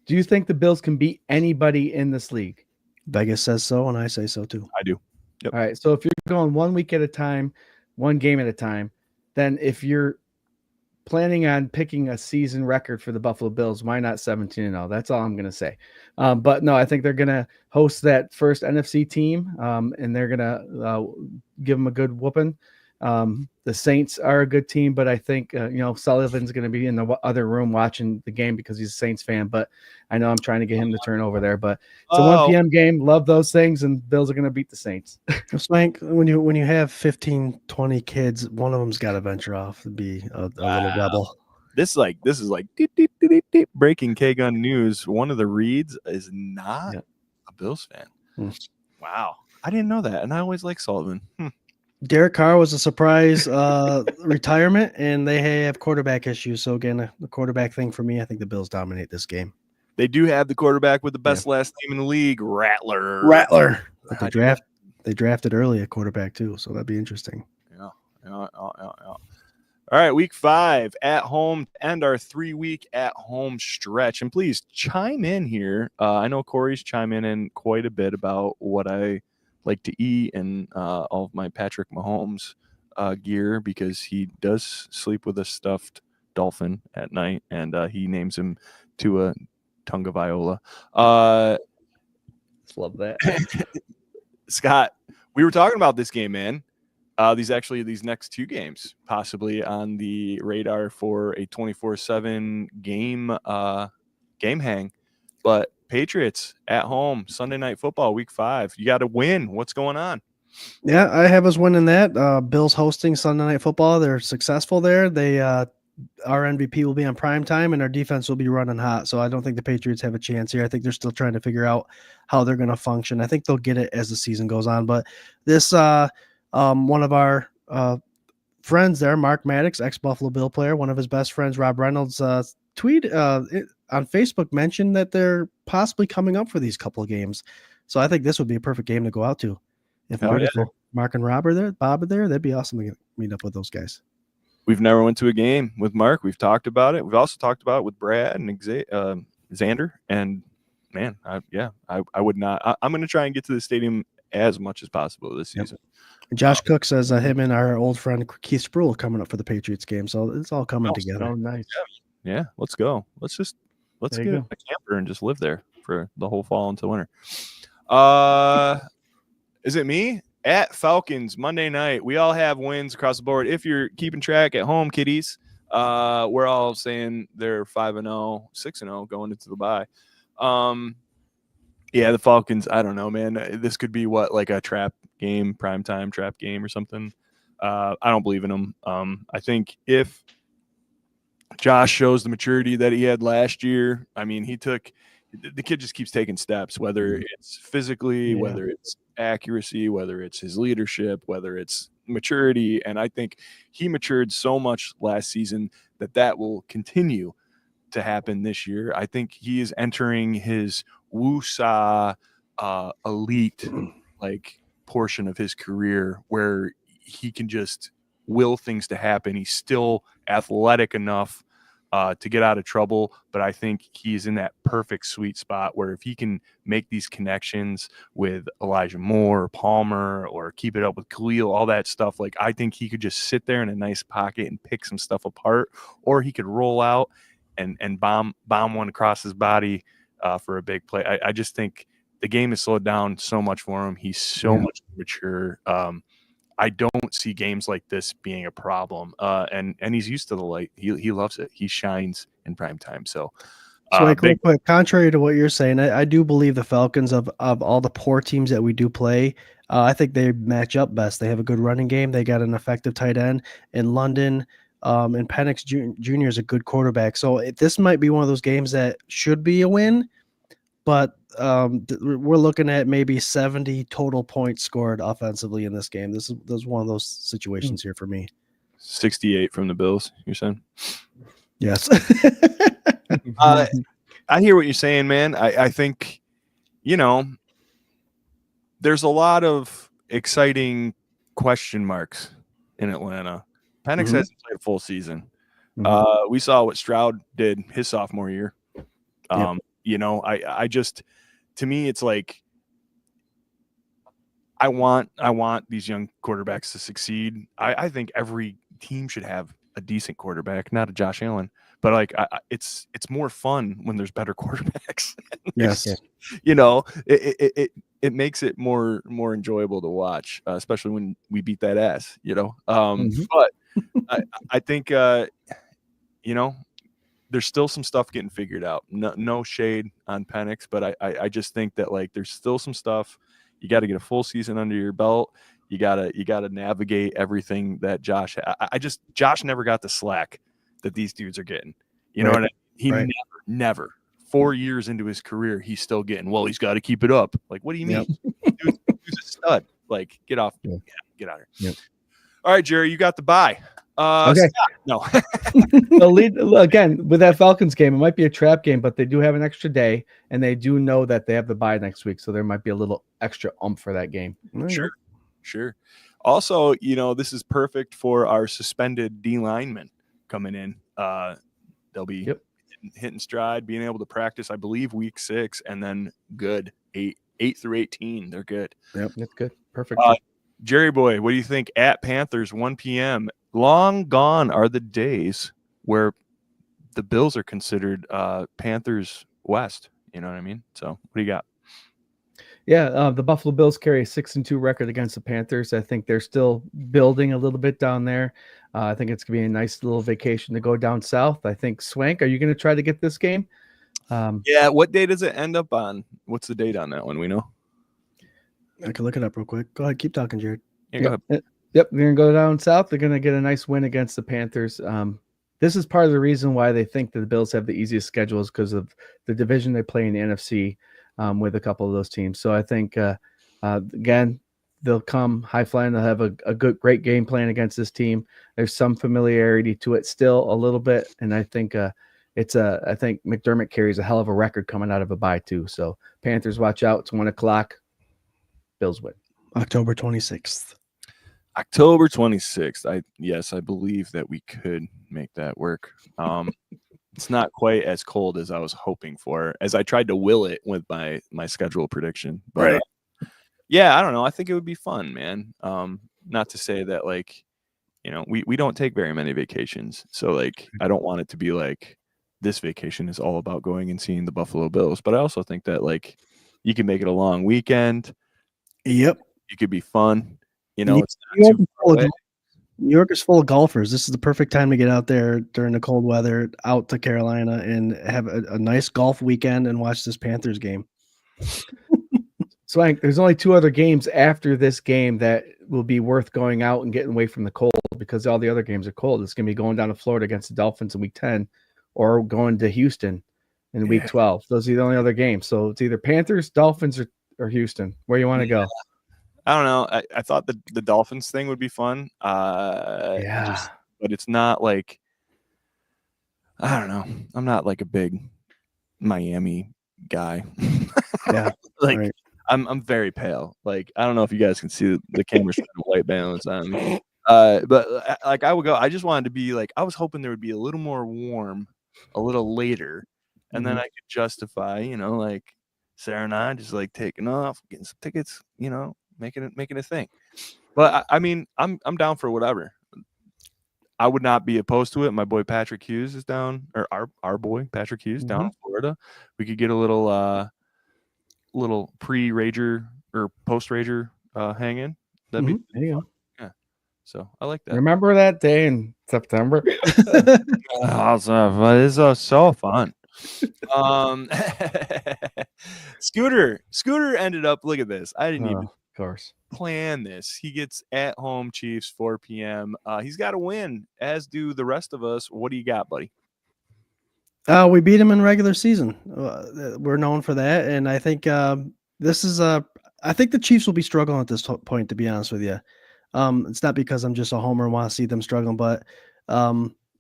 Do you think the Bills can beat anybody in this league? Vegas says so, and I say so too. I do. Yep. All right. So if you're going 1 week at a time, one game at a time, then if you're planning on picking a season record for the Buffalo Bills, why not 17-0? That's all I'm going to say. But no, I think they're going to host that first NFC team, and they're going to give them a good whooping. The Saints are a good team, but I think, Sullivan's going to be in the other room watching the game because he's a Saints fan, but I know I'm trying to get him to turn over there, but it's a 1 p.m. game. Love those things. And Bills are going to beat the Saints. Swank, when you have 15, 20 kids, one of them's got to venture off to be a little rebel. This is like deep, deep, deep, deep, breaking K-Gun news. One of the Reeds is not a Bills fan. Wow. I didn't know that. And I always like Sullivan. Derek Carr was a surprise retirement, and they have quarterback issues. So again, the quarterback thing for me, I think the Bills dominate this game. They do have the quarterback with the best last name in the league, Rattler. But they drafted early a quarterback too, so that'd be interesting. Yeah. All right, week 5 at home to end our 3-week at home stretch. And please chime in here. I know Corey's chiming in quite a bit about what I like to eat and all of my Patrick Mahomes gear, because he does sleep with a stuffed dolphin at night, and he names him Tua Tagovailoa. Love that. Scott, we were talking about this game, man. These next 2 games possibly on the radar for a 24/7 game hang, but Patriots at home, Sunday Night Football, week 5. You got to win. What's going on? Yeah, I have us winning that. Bills hosting Sunday Night Football. They're successful there. Our MVP will be on prime time, and our defense will be running hot. So I don't think the Patriots have a chance here. I think they're still trying to figure out how they're going to function. I think they'll get it as the season goes on. But this one of our friends there, Mark Maddox, ex-Buffalo Bill player, one of his best friends, Rob Reynolds, tweet on Facebook mentioned that they're possibly coming up for these couple of games. So I think this would be a perfect game to go out to. If Mark and Bob are there, that'd be awesome to meet up with those guys. We've never went to a game with Mark. We've talked about it. We've also talked about it with Brad and Xander. And man, I would not. I'm going to try and get to the stadium as much as possible this season. Josh Cook says him and our old friend Keith Sproul coming up for the Patriots game. So it's all coming together. Oh, nice. Yeah, let's go. Let's get a camper and just live there for the whole fall until winter. Is it me? At Falcons Monday night. We all have wins across the board. If you're keeping track at home, kiddies, we're all saying they're 5-0, 6-0 going into the bye. Yeah, the Falcons, I don't know, man. This could be like a trap game, primetime trap game or something. I don't believe in them. I think if Josh shows the maturity that he had last year, I mean, the kid just keeps taking steps, whether it's physically, whether it's accuracy, whether it's his leadership, whether it's maturity. And I think he matured so much last season that will continue to happen this year. I think he is entering his Wusa elite portion of his career where he can just will things to happen. He's still athletic enough to get out of trouble, but I think he's in that perfect sweet spot where if he can make these connections with Elijah Moore or Palmer or keep it up with Khalil, all that stuff, I think he could just sit there in a nice pocket and pick some stuff apart, or he could roll out and bomb one across his body for a big play. I just think the game has slowed down so much for him. He's so much mature. I don't see games like this being a problem. And he's used to the light. He loves it. He shines in prime time. So real quick, contrary to what you're saying, I do believe the Falcons of all the poor teams that we do play, I think they match up best. They have a good running game. They got an effective tight end in London. And Penix Jr. is a good quarterback. So this might be one of those games that should be a win, but we're looking at maybe 70 total points scored offensively in this game. This is one of those situations here for me. 68 from the Bills, you're saying? Yes. I hear what you're saying, man. I think, there's a lot of exciting question marks in Atlanta. Penix hasn't played a full season. We saw what Stroud did his sophomore year. I just, to me, it's like, I want these young quarterbacks to succeed. I think every team should have a decent quarterback, not a Josh Allen, but like it's more fun when there's better quarterbacks. Yes. It makes it more enjoyable to watch, especially when we beat that ass, But I think there's still some stuff getting figured out. No shade on Penix, but I just think that like there's still some stuff. You got to get a full season under your belt. You gotta navigate everything that Josh. Josh never got the slack that these dudes are getting. You know what I mean? He never 4 years into his career, he's still getting. Well, he's got to keep it up. Like, what do you mean? Dude's a stud. Like, get off. Yeah, get out of here. Yep. All right, Jerry, you got the bye. Okay. No. The lead again with that Falcons game. It might be a trap game, but they do have an extra day, and they do know that they have the bye next week, so there might be a little extra for that game. Sure. Also, this is perfect for our suspended D linemen coming in. They'll be hitting stride, being able to practice, I believe, week 6, and then good 8 through 18. They're good. Yep, that's good. Perfect. Jerry boy, what do you think? At Panthers, 1 p.m. Long gone are the days where the Bills are considered Panthers West. You know what I mean? So, what do you got? Yeah, the Buffalo Bills carry a 6-2 record against the Panthers. I think they're still building a little bit down there. I think it's going to be a nice little vacation to go down south. I think, Swank, are you going to try to get this game? Yeah, what day does it end up on? What's the date on that one? We know? I can look it up real quick. Go ahead. Keep talking, Jared. Yeah, go ahead. Yep, they're going to go down south. They're going to get a nice win against the Panthers. This is part of the reason why they think that the Bills have the easiest schedules because of the division they play in the NFC with a couple of those teams. So I think, again, they'll come high flying. They'll have a great game plan against this team. There's some familiarity to it still a little bit, and I think I think McDermott carries a hell of a record coming out of a bye too. So Panthers, watch out. It's 1 o'clock. Bills win. October 26th. October 26th. I believe that we could make that work. It's not quite as cold as I was hoping for, as I tried to will it with my schedule prediction. But yeah, I don't know. I think it would be fun, man. Not to say that we don't take very many vacations. So I don't want it to be like this vacation is all about going and seeing the Buffalo Bills. But I also think that you can make it a long weekend. Yep. You could be fun. It's not too far away. New York is full of golfers. This is the perfect time to get out there during the cold weather, out to Carolina, and have a nice golf weekend and watch this Panthers game. So there's only 2 other games after this game that will be worth going out and getting away from the cold because all the other games are cold. It's going to be going down to Florida against the Dolphins in week 10 or going to Houston in week 12. Those are the only other games. So it's either Panthers, Dolphins, or Houston. Where you want to go? I don't know. I thought the Dolphins thing would be fun. But it's not I don't know. I'm not a big Miami guy. Yeah. Right. I'm very pale. I don't know if you guys can see the camera's trying to white balance on me. But I would go. I just wanted to be I was hoping there would be a little more warm, a little later, and then I could justify, Sarah and I just taking off, getting some tickets, making a thing. But I mean, I'm down for whatever. I would not be opposed to it. My boy Patrick Hughes is down, or our boy Patrick Hughes down in Florida. We could get a little pre-Rager or post-Rager hang in. That'd be there you go. Yeah. So I like that. Remember that day in September? Awesome. This is so fun. Scooter ended up, look at this. I didn't even Of course. plan this. He gets at home Chiefs 4 p.m. He's got to win, as do the rest of us. What do you got, buddy? We beat them in regular season. We're known for that, and I think this is I think the Chiefs will be struggling at this point. To be honest with you, it's not because I'm just a homer and want to see them struggling, but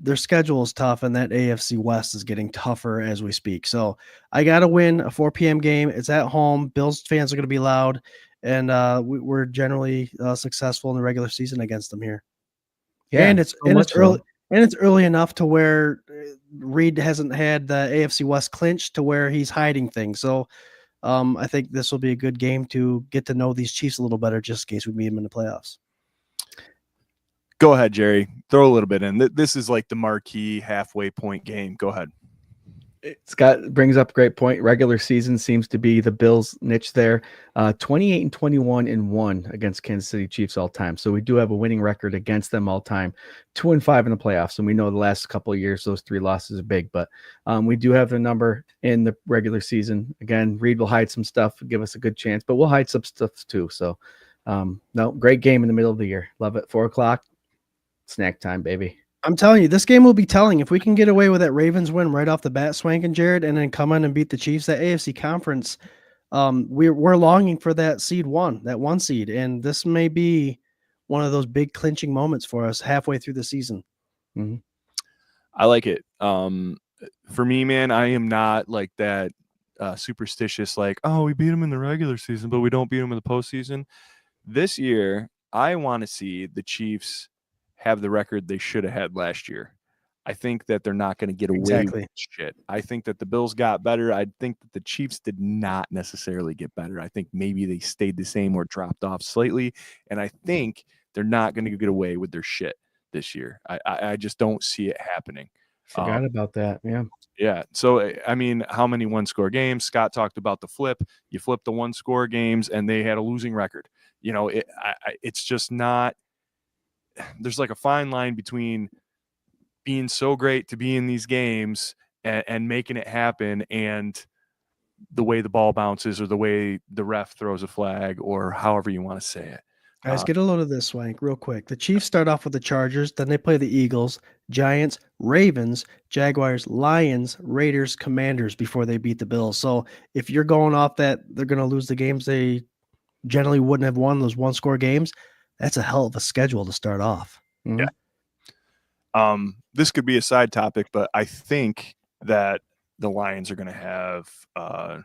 their schedule is tough, and that AFC West is getting tougher as we speak. So I got to win a 4 p.m. game. It's at home. Bills fans are going to be loud, and we're generally successful in the regular season against them here. Yeah, and it's so and it's much so. early. And it's early enough to where Reed hasn't had the AFC West clinch to where he's hiding things. So I think this will be a good game to get to know these Chiefs a little better, just in case we meet them in the playoffs. Go ahead, Jerry. Throw a little bit in. This is like the marquee halfway point game. Go ahead. Scott brings up a great point. Regular season seems to be the Bills' niche there. 28-21-1 against Kansas City Chiefs all time. So we do have a winning record against them all time. 2-5 in the playoffs. And we know the last couple of years, those 3 losses are big. But we do have the number in the regular season. Again, Reed will hide some stuff, give us a good chance. But we'll hide some stuff too. So, no, great game in the middle of the year. Love it. 4 o'clock. Snack time, baby. I'm telling you, this game will be telling. If we can get away with that Ravens win right off the bat, Swank and Jared, and then come in and beat the Chiefs, that AFC conference, we're longing for that seed 1, that 1 seed. And this may be one of those big clinching moments for us halfway through the season. Mm-hmm. I like it. For me, man, I am not like that superstitious, like, oh, we beat them in the regular season, but we don't beat them in the postseason. This year, I want to see the Chiefs have the record they should have had last year. I think that they're not going to get away with shit. I think that the Bills got better. I think that the Chiefs did not necessarily get better. I think maybe they stayed the same or dropped off slightly. And I think they're not going to get away with their shit this year. I just don't see it happening. Forgot about that. Yeah. Yeah. So, I mean, how many 1-score games? Scott talked about the flip. You flip the 1-score games and they had a losing record. You know, it's just not. There's like a fine line between being so great to be in these games and making it happen and the way the ball bounces or the way the ref throws a flag or however you want to say it. Guys, get a load of this, Swank, real quick. The Chiefs start off with the Chargers, then they play the Eagles, Giants, Ravens, Jaguars, Lions, Raiders, Commanders before they beat the Bills. So if you're going off that they're going to lose the games they generally wouldn't have won, those 1-score games, that's a hell of a schedule to start off. Mm-hmm. Yeah. This could be a side topic, but I think that the Lions are going to have a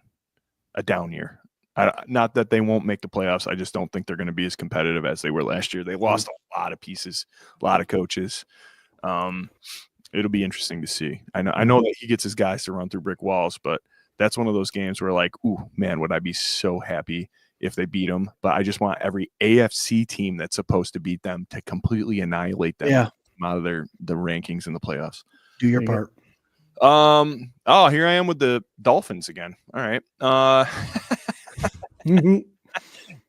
down year. Not that they won't make the playoffs. I just don't think they're going to be as competitive as they were last year. They lost a lot of pieces, a lot of coaches. It'll be interesting to see. I know that he gets his guys to run through brick walls, but that's one of those games where like, ooh, man, would I be so happy if they beat them? But I just want every AFC team that's supposed to beat them to completely annihilate them out of the rankings in the playoffs. Do your part. Oh, here I am with the Dolphins again. All right.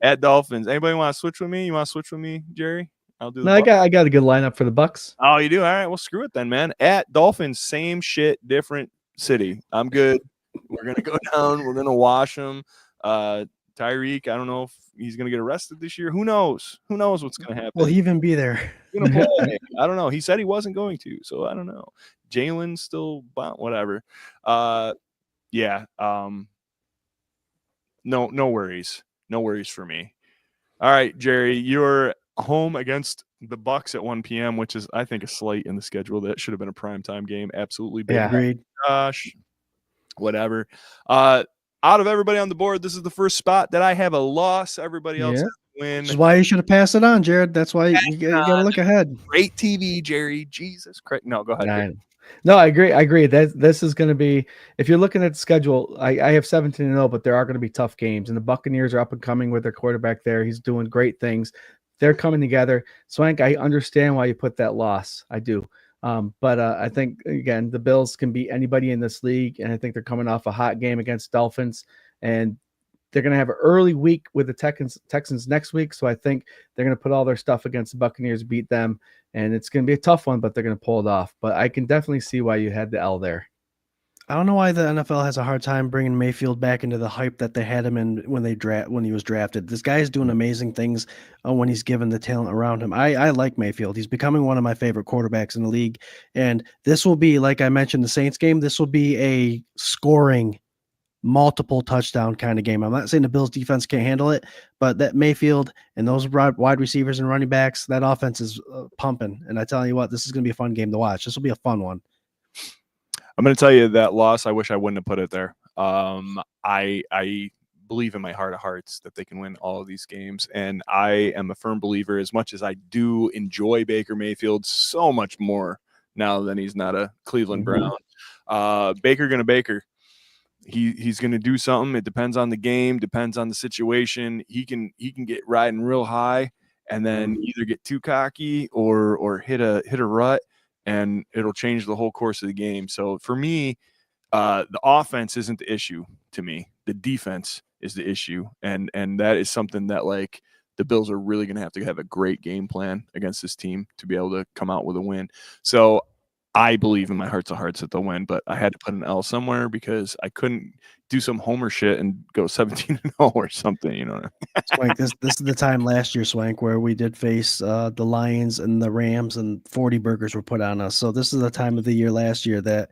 At Dolphins. Anybody want to switch with me? You want to switch with me, Jerry? I'll do. No, I got a good lineup for the Bucks. Oh, you do? All right. Well, screw it then, man. At Dolphins, same shit, different city. I'm good. We're gonna go down. We're gonna wash them. Tyreek, I don't know if he's gonna get arrested this year. Who knows? Who knows what's gonna happen? Will he even be there? He's gonna play. I don't know. He said he wasn't going to, so I don't know. Jalen's still whatever. Yeah. No worries. No worries for me. All right, Jerry, you're home against the Bucks at 1 p.m., which is, I think, a slight in the schedule. That should have been a primetime game. Absolutely. Yeah. Agreed. Gosh, whatever. Out of everybody on the board, this is the first spot that I have a loss. Everybody else has a win. Which is why you should have passed it on, Jared. That's why you got to look ahead. Great TV, Jerry. Jesus Christ. No, go ahead. No, I agree. This is going to be, if you're looking at the schedule, I have 17-0, but there are going to be tough games. And the Buccaneers are up and coming with their quarterback there. He's doing great things. They're coming together. Swank, I understand why you put that loss. I do. But I think, again, the Bills can beat anybody in this league. And I think they're coming off a hot game against Dolphins. And they're going to have an early week with the Texans next week. So I think they're going to put all their stuff against the Buccaneers, beat them. And it's going to be a tough one, but they're going to pull it off. But I can definitely see why you had the L there. I don't know why the NFL has a hard time bringing Mayfield back into the hype that they had him in when he was drafted. This guy is doing amazing things when he's given the talent around him. I like Mayfield. He's becoming one of my favorite quarterbacks in the league. And this will be, like I mentioned, the Saints game. This will be a scoring, multiple touchdown kind of game. I'm not saying the Bills defense can't handle it, but that Mayfield and those wide receivers and running backs, that offense is pumping. And I tell you what, this is going to be a fun game to watch. This will be a fun one. I'm going to tell you that loss. I wish I wouldn't have put it there. I believe in my heart of hearts that they can win all of these games. And I am a firm believer, as much as I do enjoy Baker Mayfield so much more now than he's not a Cleveland Brown. Baker going to Baker. He's going to do something. It depends on the game, depends on the situation. He can get riding real high and then either get too cocky or hit a rut, and it'll change the whole course of the game. So for me, the offense isn't the issue to me. The defense is the issue. And that is something that, like, the Bills are really going to have a great game plan against this team to be able to come out with a win. So I believe in my hearts of hearts that they'll win, but I had to put an L somewhere because I couldn't do some homer shit and go 17-0 or something, you know. Swank, this is the time last year, Swank, where we did face the Lions and the Rams, and 40 burgers were put on us. So this is the time of the year last year that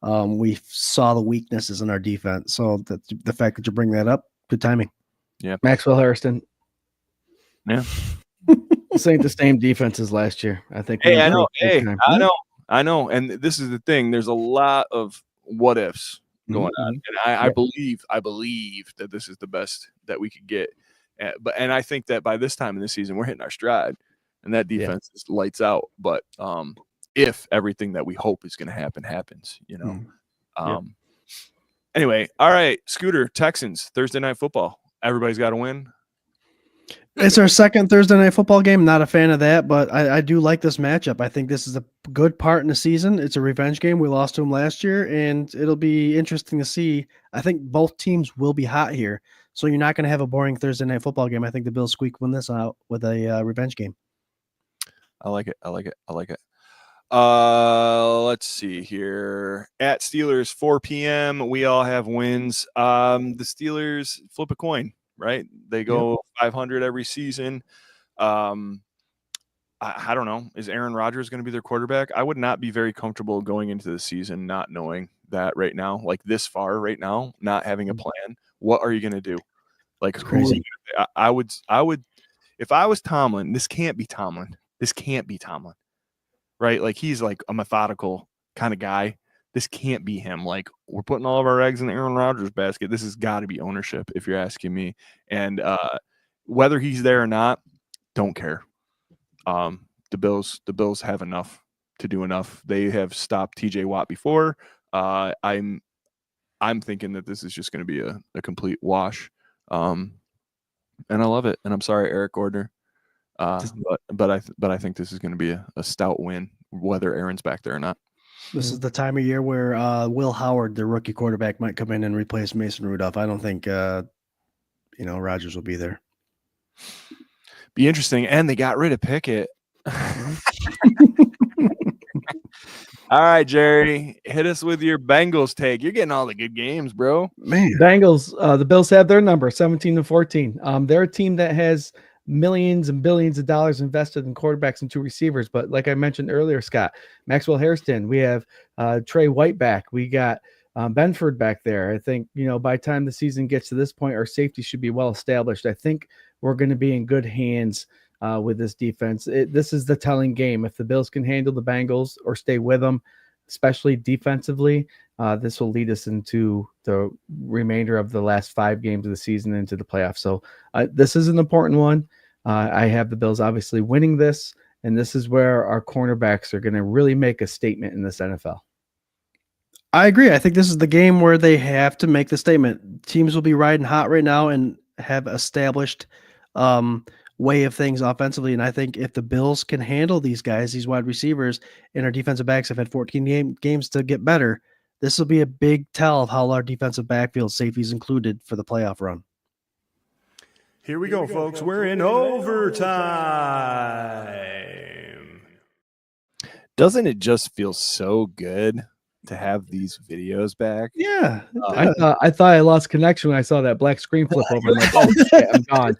we saw the weaknesses in our defense. So the fact that you bring that up, good timing. Yeah, Maxwell Hairston. Yeah, this ain't the same defense as last year. I think. Hey, I know. I know. And this is the thing. There's a lot of what ifs going on, and I believe that this is the best that we could get. And I think that by this time in the season, we're hitting our stride, and that defense is lights out. But if everything that we hope is going to happen happens, you know. Anyway, all right, Scooter, Texans, Thursday Night Football. Everybody's got to win. It's our second Thursday Night Football game. Not a fan of that, but I do like this matchup. I think this is a good part in the season. It's a revenge game. We lost to them last year, and it'll be interesting to see. I think both teams will be hot here, so you're not going to have a boring Thursday Night Football game. I think the Bills win this out with a revenge game. I like it. Let's see here. At Steelers, 4 p.m. We all have wins. The Steelers flip a coin. Right? They go 500 every season. I don't know. Is Aaron Rodgers going to be their quarterback? I would not be very comfortable going into the season not knowing that right now, like this far right now, not having a plan. What are you going to do? Like, crazy. I would, if I was Tomlin, this can't be Tomlin. Right? Like, he's like a methodical kind of guy. This can't be him. Like, we're putting all of our eggs in the Aaron Rodgers basket. This has got to be ownership, if you're asking me. And whether he's there or not, don't care. The Bills have enough to do enough. They have stopped TJ Watt before. I'm thinking that this is just going to be a complete wash. And I love it. And I'm sorry, Eric Gordner. But I think this is going to be a stout win, whether Aaron's back there or not. This is the time of year where Will Howard, the rookie quarterback, might come in and replace Mason Rudolph. I don't think Rodgers will be there. Be interesting. And they got rid of Pickett. All right, Jerry, hit us with your Bengals take. You're getting all the good games, bro. Man, Bengals. The Bills have their number, 17-14. They're a team that has millions and billions of dollars invested in quarterbacks and two receivers. But like I mentioned earlier, Scott, Maxwell Hairston, we have Trey White back. We got Benford back there. I think, by the time the season gets to this point, our safety should be well established. I think we're going to be in good hands with this defense. This is the telling game. If the Bills can handle the Bengals or stay with them, especially defensively, this will lead us into the remainder of the last 5 games of the season into the playoffs. So this is an important one. I have the Bills obviously winning this, and this is where our cornerbacks are going to really make a statement in this NFL. I agree. I think this is the game where they have to make the statement. Teams will be riding hot right now and have established way of things offensively. And I think if the Bills can handle these guys, these wide receivers, and our defensive backs have had 14 games to get better, this will be a big tell of how our defensive backfield, safeties included, for the playoff run. Here we go, folks. We're in overtime. Doesn't it just feel so good to have these videos back. Yeah. I thought I lost connection when I saw that black screen flip over. I'm like, oh shit, I'm gone.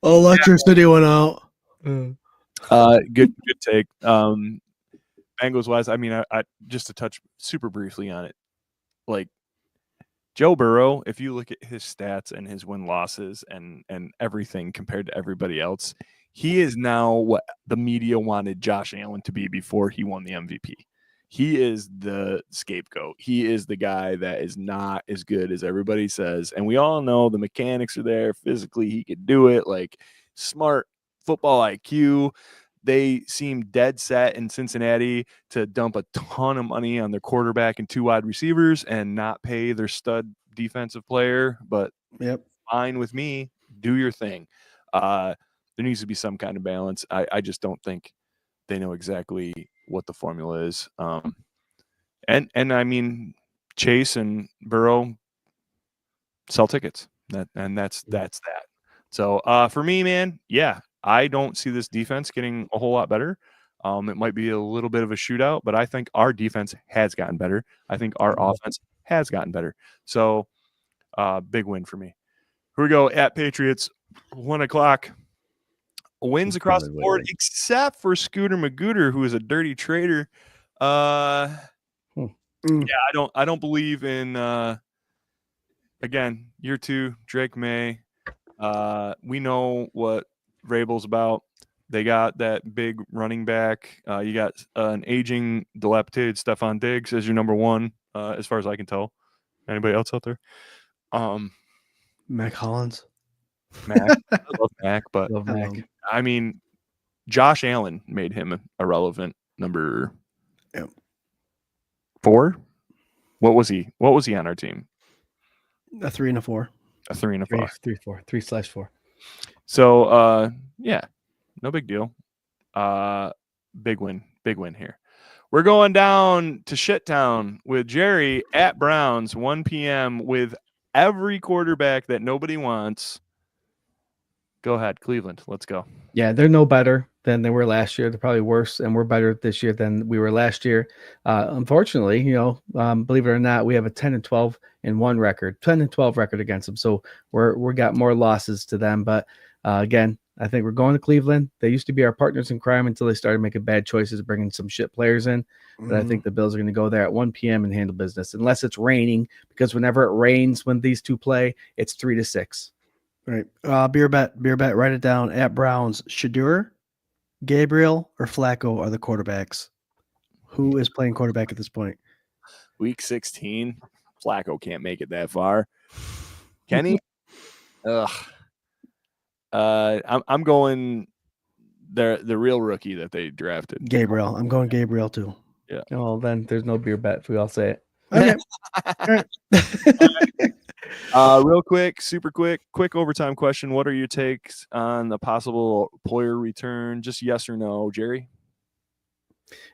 Electricity went out. Good take. Bengals wise, I mean, I just to touch super briefly on it, like Joe Burrow, if you look at his stats and his win losses and everything compared to everybody else, he is now what the media wanted Josh Allen to be before he won the MVP. He is the scapegoat. He is the guy that is not as good as everybody says. And we all know the mechanics are there. Physically, he could do it. Like smart football IQ. They seem dead set in Cincinnati to dump a ton of money on their quarterback and 2 wide receivers and not pay their stud defensive player. But fine with me. Do your thing. There needs to be some kind of balance. I just don't think they know exactly what the formula is. And I mean, Chase and Burrow sell tickets. That's that. So for me, man, yeah, I don't see this defense getting a whole lot better. It might be a little bit of a shootout, but I think our defense has gotten better. I think our offense has gotten better. So big win for me. Here we go at Patriots, 1:00. Wins across the board, except for Scooter Magooter, who is a dirty traitor. Yeah, I don't believe in again, year 2, Drake May. We know what Vrabel's about. They got that big running back. You got an aging, dilapidated Stephon Diggs as your number 1, as far as I can tell. Anybody else out there? Mac Hollins. Mac. I love Mac, but Love Mac. I mean, Josh Allen made him irrelevant number 4. What was he? What was he on our team? A 3 and a 4. A 3 and a 4. 3/4. So yeah, no big deal. Big win here. We're going down to Shittown with Jerry at Browns, 1 p.m. with every quarterback that nobody wants. Go ahead, Cleveland. Let's go. Yeah, they're no better than they were last year. They're probably worse, and we're better this year than we were last year. Unfortunately, believe it or not, we have a 10-12 in 1 record, 10-12 record against them. So we got more losses to them. But again, I think we're going to Cleveland. They used to be our partners in crime until they started making bad choices, bringing some shit players in. But I think the Bills are going to go there at 1 p.m. and handle business, unless it's raining. Because whenever it rains, when these two play, it's 3-6. Right. Beer bet. Write it down. At Browns, Shadur, Gabriel, or Flacco are the quarterbacks. Who is playing quarterback at this point? Week 16. Flacco can't make it that far. Can he? Ugh. I'm going the real rookie that they drafted. Gabriel. I'm going Gabriel too. Yeah. Well, then there's no beer bet if we all say it. Okay. Real quick, super quick overtime question. What are your takes on the possible Poyer return? Just yes or no, Jerry?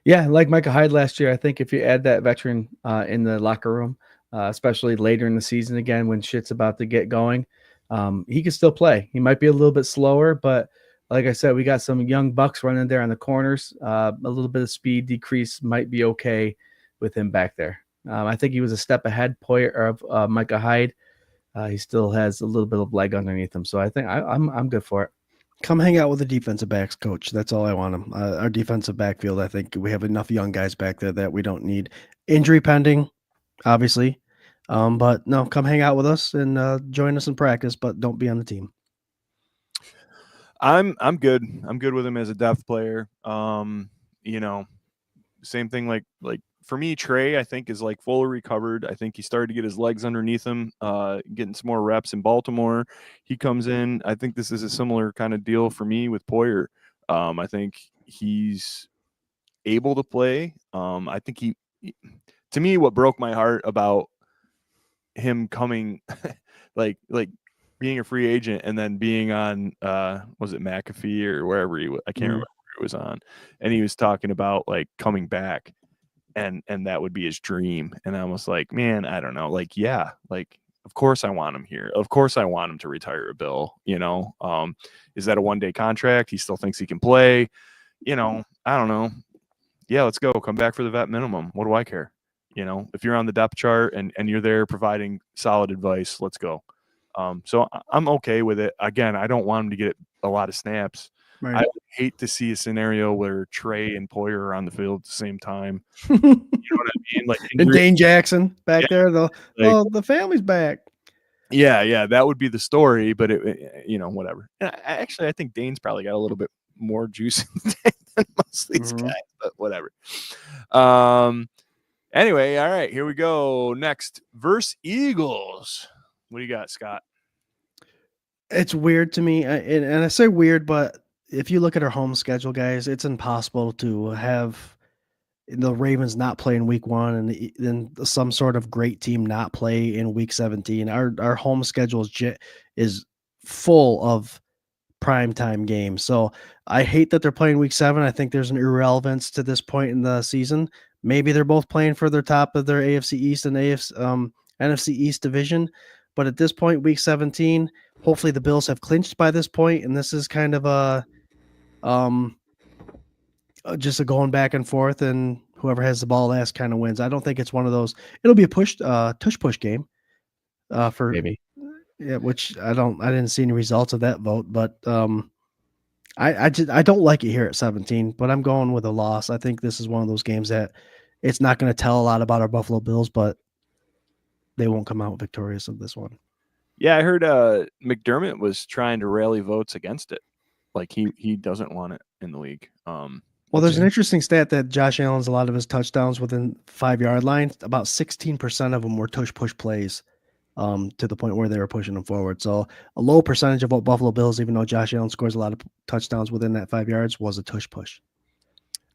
Yeah, like Micah Hyde last year, I think if you add that veteran in the locker room, especially later in the season again when shit's about to get going, he can still play. He might be a little bit slower, but like I said, we got some young bucks running there on the corners. A little bit of speed decrease might be okay with him back there. I think he was a step ahead of Micah Hyde. He still has a little bit of leg underneath him, so I think I'm good for it. Come hang out with the defensive backs coach. That's all I want him. Our defensive backfield, I think we have enough young guys back there that we don't need injury pending, obviously. But no, come hang out with us and join us in practice, but don't be on the team. I'm good. I'm good with him as a depth player. Same thing like for me, Trey, I think, is like fully recovered. I think he started to get his legs underneath him, getting some more reps in Baltimore. He comes in. I think this is a similar kind of deal for me with Poyer. I think he's able to play. I think to me, what broke my heart about him coming, like being a free agent and then being on, was it McAfee or wherever I can't remember where it was on. And he was talking about like coming back. And that would be his dream. And I was like, man, I don't know. Like, yeah, like, of course I want him here. Of course I want him to retire a Bill, Is that a 1-day contract? He still thinks he can play, I don't know. yeah, let's go. Come back for the vet minimum. What do I care? You know, if you're on the depth chart and you're there providing solid advice, let's go. So I'm okay with it. Again, I don't want him to get a lot of snaps. Right. I would hate to see a scenario where Trey and Poyer are on the field at the same time. You know what I mean? Like, And Dane Jackson back Yeah, there. The like- the family's back. yeah, that would be the story. But you know, whatever. And I think Dane's probably got a little bit more juice in the tank than most of these Mhm. guys. But whatever. Anyway, all right, here we go. Next, versus Eagles. What do you got, Scott? It's weird to me, and I say weird, but if you look at our home schedule, guys, it's impossible to have the Ravens not play in week 1 and then some sort of great team not play in week 17. Our home schedule is full of primetime games. So I hate that they're playing week 7. I think there's an irrelevance to this point in the season. Maybe they're both playing for their top of their AFC East and NFC East division. But at this point, week 17, hopefully the Bills have clinched by this point, and this is kind of a just a going back and forth, and whoever has the ball last kind of wins. I don't think it's one of those. It'll be a tush push game. For Maybe. yeah, which I didn't see any results of that vote, but I don't like it here at 17, but I'm going with a loss. I think this is one of those games that it's not going to tell a lot about our Buffalo Bills, but they won't come out victorious of this one. Yeah, I heard McDermott was trying to rally votes against it. Like he doesn't want it in the league. Well, there's an interesting stat that Josh Allen's a lot of his touchdowns within 5-yard line. About 16% of them were tush push plays, to the point where they were pushing them forward. So a low percentage of what Buffalo Bills, even though Josh Allen scores a lot of touchdowns within that 5 yards, was a tush push.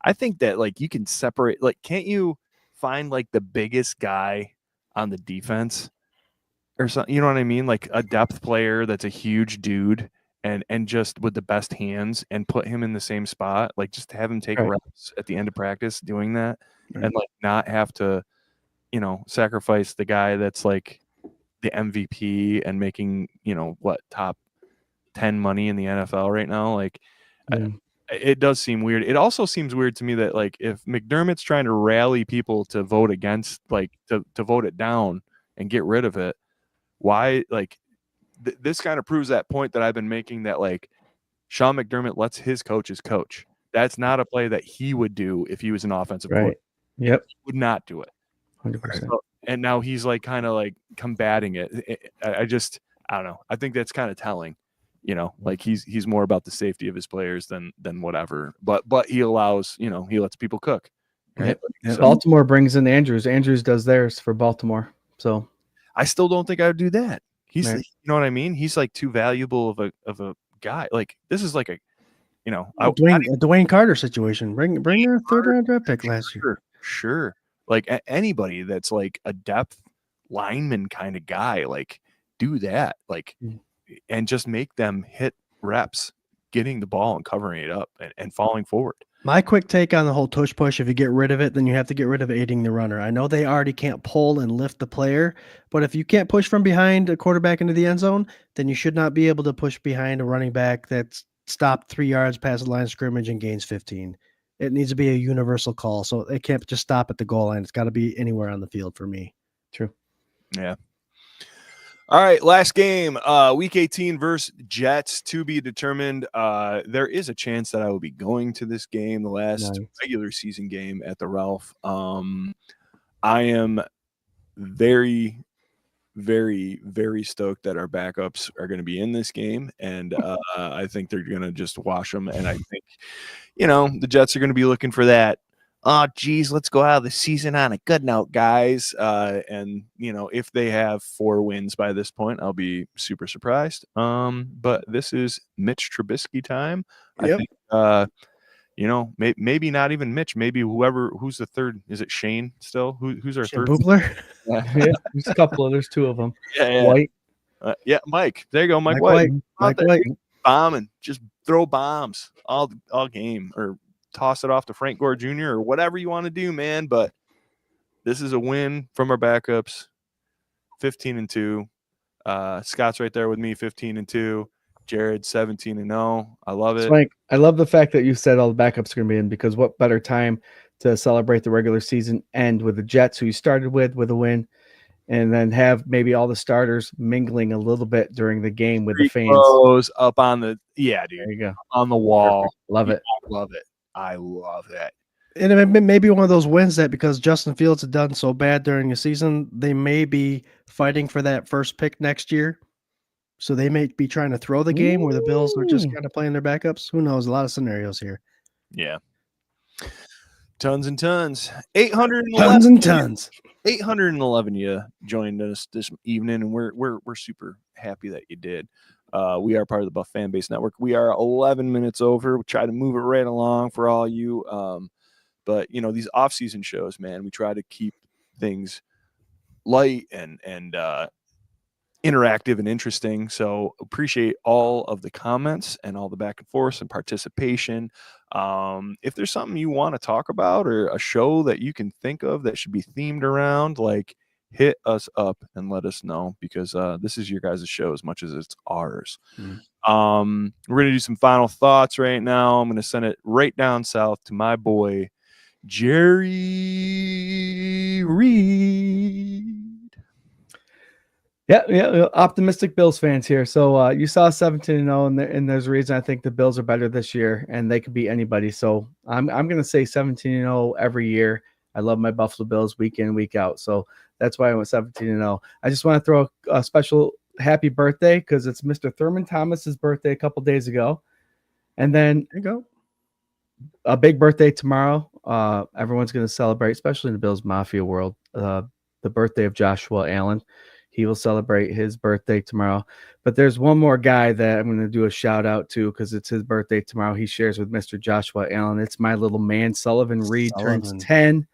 I think that like you can separate. Like, can't you find like the biggest guy on the defense or something? You know what I mean? Like a depth player that's a huge dude. And just with the best hands and put him in the same spot, like just have him take Right. reps at the end of practice doing that, Right. and like not have to, you know, sacrifice the guy that's like the MVP and making, you know, what, top 10 money in the NFL right now. Like Yeah. it does seem weird. It also seems weird to me that like if McDermott's trying to rally people to vote against, like to vote it down and get rid of it, why like this kind of proves that point that I've been making, that like Sean McDermott lets his coaches coach. That's not a play that he would do if he was an offensive Right. coordinator. Yep. He would not do it. 100%. So, and now he's like kind of like combating it. I don't know. I think that's kind of telling. You know, like he's more about the safety of his players than whatever. But he allows, you know, he lets people cook. Right? Yep. So Baltimore brings in Andrews. Andrews does theirs for Baltimore. So I still don't think I would do that. He's, Right. you know what I mean? He's like too valuable of a guy. Like this is like a, you know, I, Dwayne Carter situation. Bring their 3rd-round draft pick last year. sure. Like anybody that's like a depth lineman kind of guy, like do that, like, and just make them hit reps, getting the ball and covering it up and falling forward. My quick take on the whole tush push: if you get rid of it, then you have to get rid of aiding the runner. I know they already can't pull and lift the player, but if you can't push from behind a quarterback into the end zone, then you should not be able to push behind a running back that's stopped 3 yards past the line of scrimmage and gains 15. It needs to be a universal call, so it can't just stop at the goal line. It's got to be anywhere on the field for me. true. Yeah. All right, last game, week 18 versus Jets, to be determined. There is a chance that I will be going to this game, the last Nice. regular season game at the Ralph. I am very, very, very stoked that our backups are going to be in this game, and I think they're going to just wash them. And I think, you know, the Jets are going to be looking for that. Oh, geez, let's go out of the season on a good note, guys. And, you know, if they have 4 wins by this point, I'll be super surprised. But this is Mitch Trubisky time. Yep. I think, you know, maybe not even Mitch. Maybe who's the third. Is it Shane still? Who's our Shane third? Buechler? Yeah, there's a couple. There's 2 of them. Yeah. White. Yeah, Mike. There you go, Mike White. Mike there. White. Bombing. Just throw bombs all game, or toss it off to Frank Gore Jr. or whatever you want to do, man. But this is a win from our backups. 15-2. Scott's right there with me, 15-2. Jared 17-0. I love it. Swank, I love the fact that you said all the backups are going to be in, because what better time to celebrate the regular season end with the Jets, who you started with a win, and then have maybe all the starters mingling a little bit during the game with the fans. Clothes up on the dude. There you go. On the wall. Perfect. Love it. I love it. I love that. And it may be one of those wins that because Justin Fields had done so bad during the season, they may be fighting for that first pick next year. So they may be trying to throw the game where the Bills are just kind of playing their backups. Who knows? A lot of scenarios here. Yeah. Tons and tons. 811 Tons and tons. 811 you joined us this evening, and we're super happy that you did. We are part of the Buff Fan Base Network. We are 11 minutes over. We try to move it right along for all you. But you know, these off-season shows, man, we try to keep things light and interactive and interesting. So appreciate all of the comments and all the back and forth and participation. If there's something you want to talk about or a show that you can think of that should be themed around, like, hit us up and let us know, because this is your guys' show as much as it's ours. We're gonna do some final thoughts right now. I'm gonna send it right down south to my boy Jerry Reed. Yeah, optimistic Bills fans here. So you saw 17-0, and there's a reason I think the Bills are better this year, and they could beat anybody. So I'm going to say 17-0 every year. I love my Buffalo Bills week in, week out. So that's why I went 17-0. I just want to throw a special happy birthday because it's Mr. Thurman Thomas's birthday a couple days ago, and then There you go. a big birthday tomorrow. Everyone's going to celebrate, especially in the Bills Mafia world, the birthday of Joshua Allen. He will celebrate his birthday tomorrow. But there's one more guy that I'm going to do a shout out to because it's his birthday tomorrow. He shares with Mr. Joshua Allen. It's my little man, Sullivan Reed, turns 10.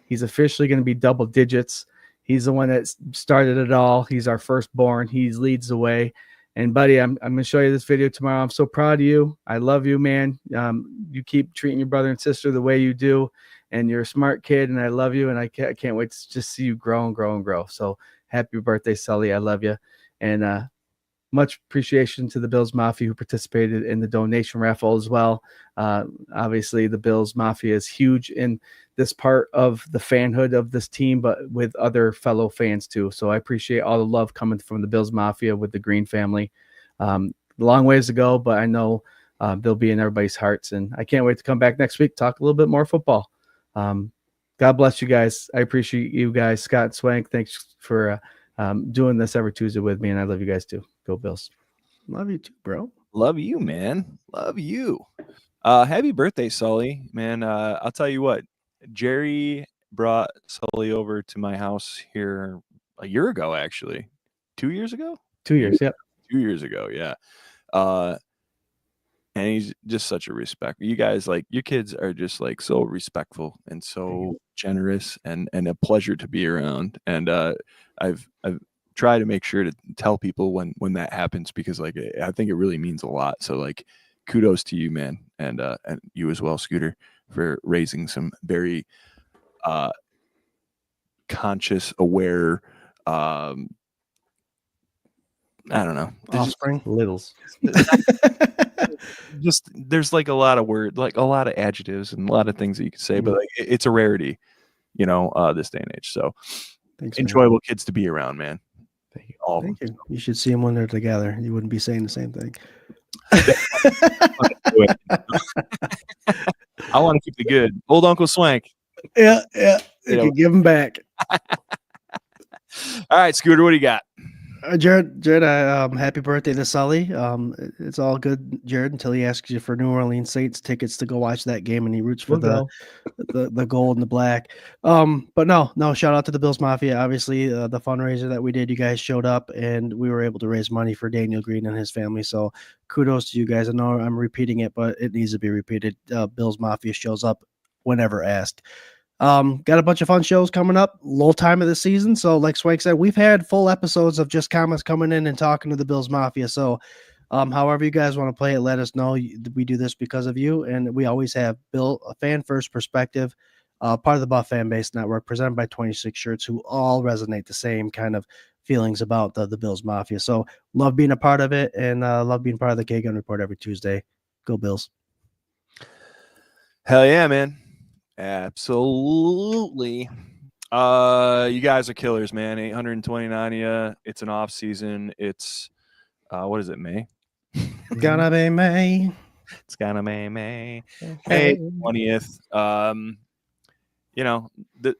He's officially going to be double digits. He's the one that started it all. He's our firstborn. He leads the way. And buddy, I'm going to show you this video tomorrow. I'm so proud of you. I love you, man. You keep treating your brother and sister the way you do, and you're a smart kid, and I love you, and I can't wait to just see you grow and grow and grow. So happy birthday, Sully. I love you. And much appreciation to the Bills Mafia who participated in the donation raffle as well. Obviously, the Bills Mafia is huge in this part of the fanhood of this team, but with other fellow fans too. So I appreciate all the love coming from the Bills Mafia with the Green family. Long ways to go, but I know they'll be in everybody's hearts. And I can't wait to come back next week, talk a little bit more football. God bless you guys. I appreciate you guys. Scott Swank, thanks for doing this every Tuesday with me, and I love you guys too. Go Bills. Love you too, bro. Love you, man. Love you. Happy birthday, Sully. Man, I'll tell you what. Jerry brought Sully over to my house here a year ago, actually. 2 years ago? 2 years, yep. 2 years ago, yeah. And he's just such a respect. You guys, like, your kids are just like so respectful and so generous and a pleasure to be around. And I've tried to make sure to tell people when that happens, because like I think it really means a lot. So like, kudos to you, man, and you as well, Scooter, for raising some very conscious, aware, I don't know, Offspring. Littles. just there's like a lot of words, like a lot of adjectives and a lot of things that you could say, but like it's a rarity, you know, this day and age. So Thanks, man. enjoyable kids to be around, man. Thank you. All of Thank them. you. You should see them when they're together. You wouldn't be saying the same thing. I want to keep the good. Old Uncle Swank. Yeah. You You know. can give them back. All right, Scooter, what do you got? Jared, happy birthday to Sully. It's all good, Jared, until he asks you for New Orleans Saints tickets to go watch that game, and he roots for the gold and the black. But no, shout out to the Bills Mafia. Obviously, the fundraiser that we did, you guys showed up, and we were able to raise money for Daniel Green and his family. So kudos to you guys. I know I'm repeating it, but it needs to be repeated. Bills Mafia shows up whenever asked. Got a bunch of fun shows coming up, low time of the season. So like Swank said, we've had full episodes of just comments coming in and talking to the Bills Mafia. So however you guys want to play it, let us know. We do this because of you. And we always have a fan first perspective, part of the Buff Fan Base Network, presented by 26 Shirts, who all resonate the same kind of feelings about the Bills Mafia. So love being a part of it, and love being part of the K-Gun Report every Tuesday. Go Bills. Hell yeah, man. Absolutely. You guys are killers, man. 829 of you. It's an off season. It's what is it, May? Gonna be May. It's gonna be May 20th.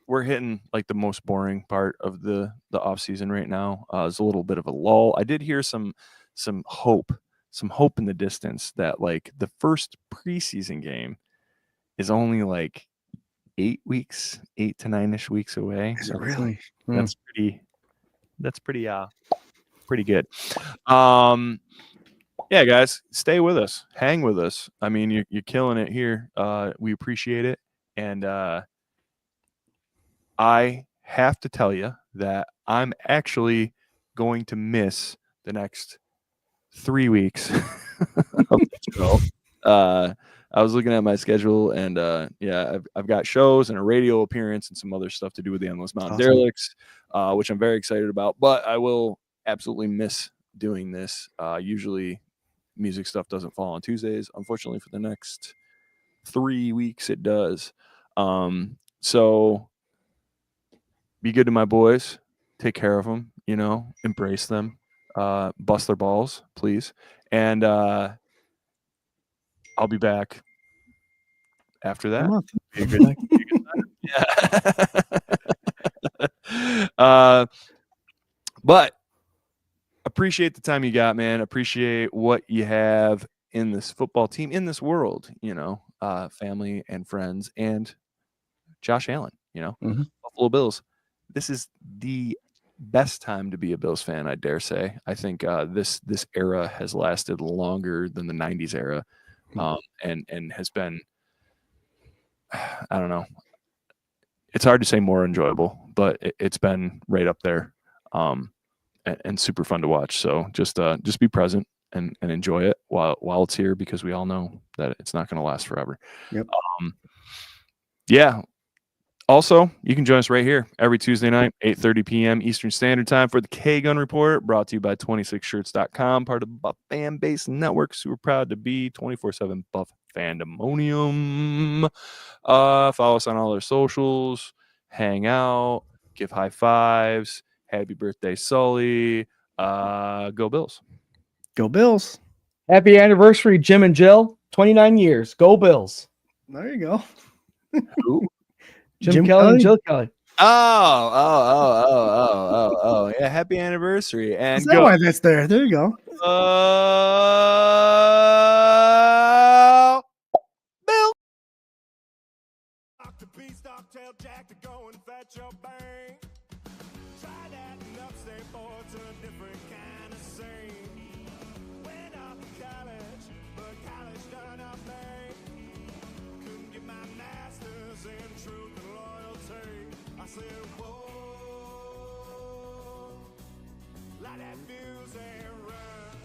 We're hitting like the most boring part of the off season right now. There's a little bit of a lull. I did hear some hope in the distance that like the first preseason game is only like 8 to 9ish weeks away. Is it really? That's pretty good. Yeah, guys, stay with us, hang with us. I mean, you're killing it here. We appreciate it, and I have to tell you that I'm actually going to miss the next 3 weeks of the show. I was looking at my schedule, and I've got shows and a radio appearance and some other stuff to do with the Endless Mountain Derelicts, which I'm very excited about. But I will absolutely miss doing this. Usually, music stuff doesn't fall on Tuesdays. Unfortunately, for the next 3 weeks, it does. So be good to my boys. Take care of them. Embrace them. Bust their balls, please. And I'll be back after that. Be a good time. But appreciate the time you got, man. Appreciate what you have in this football team, in this world, family and friends, and Josh Allen, Buffalo Bills. This is the best time to be a Bills fan, I dare say. I think this era has lasted longer than the 90s era, and has been, I don't know. It's hard to say more enjoyable, but it's been right up there, and super fun to watch. So just be present and enjoy it while it's here, because we all know that it's not going to last forever. Yep. Yeah. Also, you can join us right here every Tuesday night, 8:30 p.m. Eastern Standard Time for the K-Gun Report, brought to you by 26shirts.com, part of the Buff Fan Base Network. Super proud to be 24/7 Buff Fandemonium. Follow us on all our socials, hang out, give high fives. Happy birthday, Sully. Go Bills. Go Bills. Happy anniversary, Jim and Jill. 29 years. Go Bills. There you go. Who? Jim Kelly and Jill Kelly. Oh. Yeah, happy anniversary. And is that why that's there? There you go. Bill. Tell Jack to go and fetch your bank. Try that in upstate, boy, it's a different kind of scene. Went off to college, but college done up me. Couldn't get my master's in truth and loyalty. I said, whoa, light that fuse and run.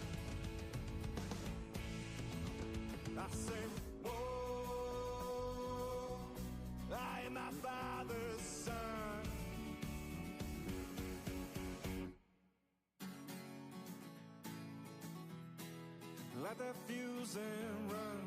I said, whoa, I am my father's son. Light that fuse and run.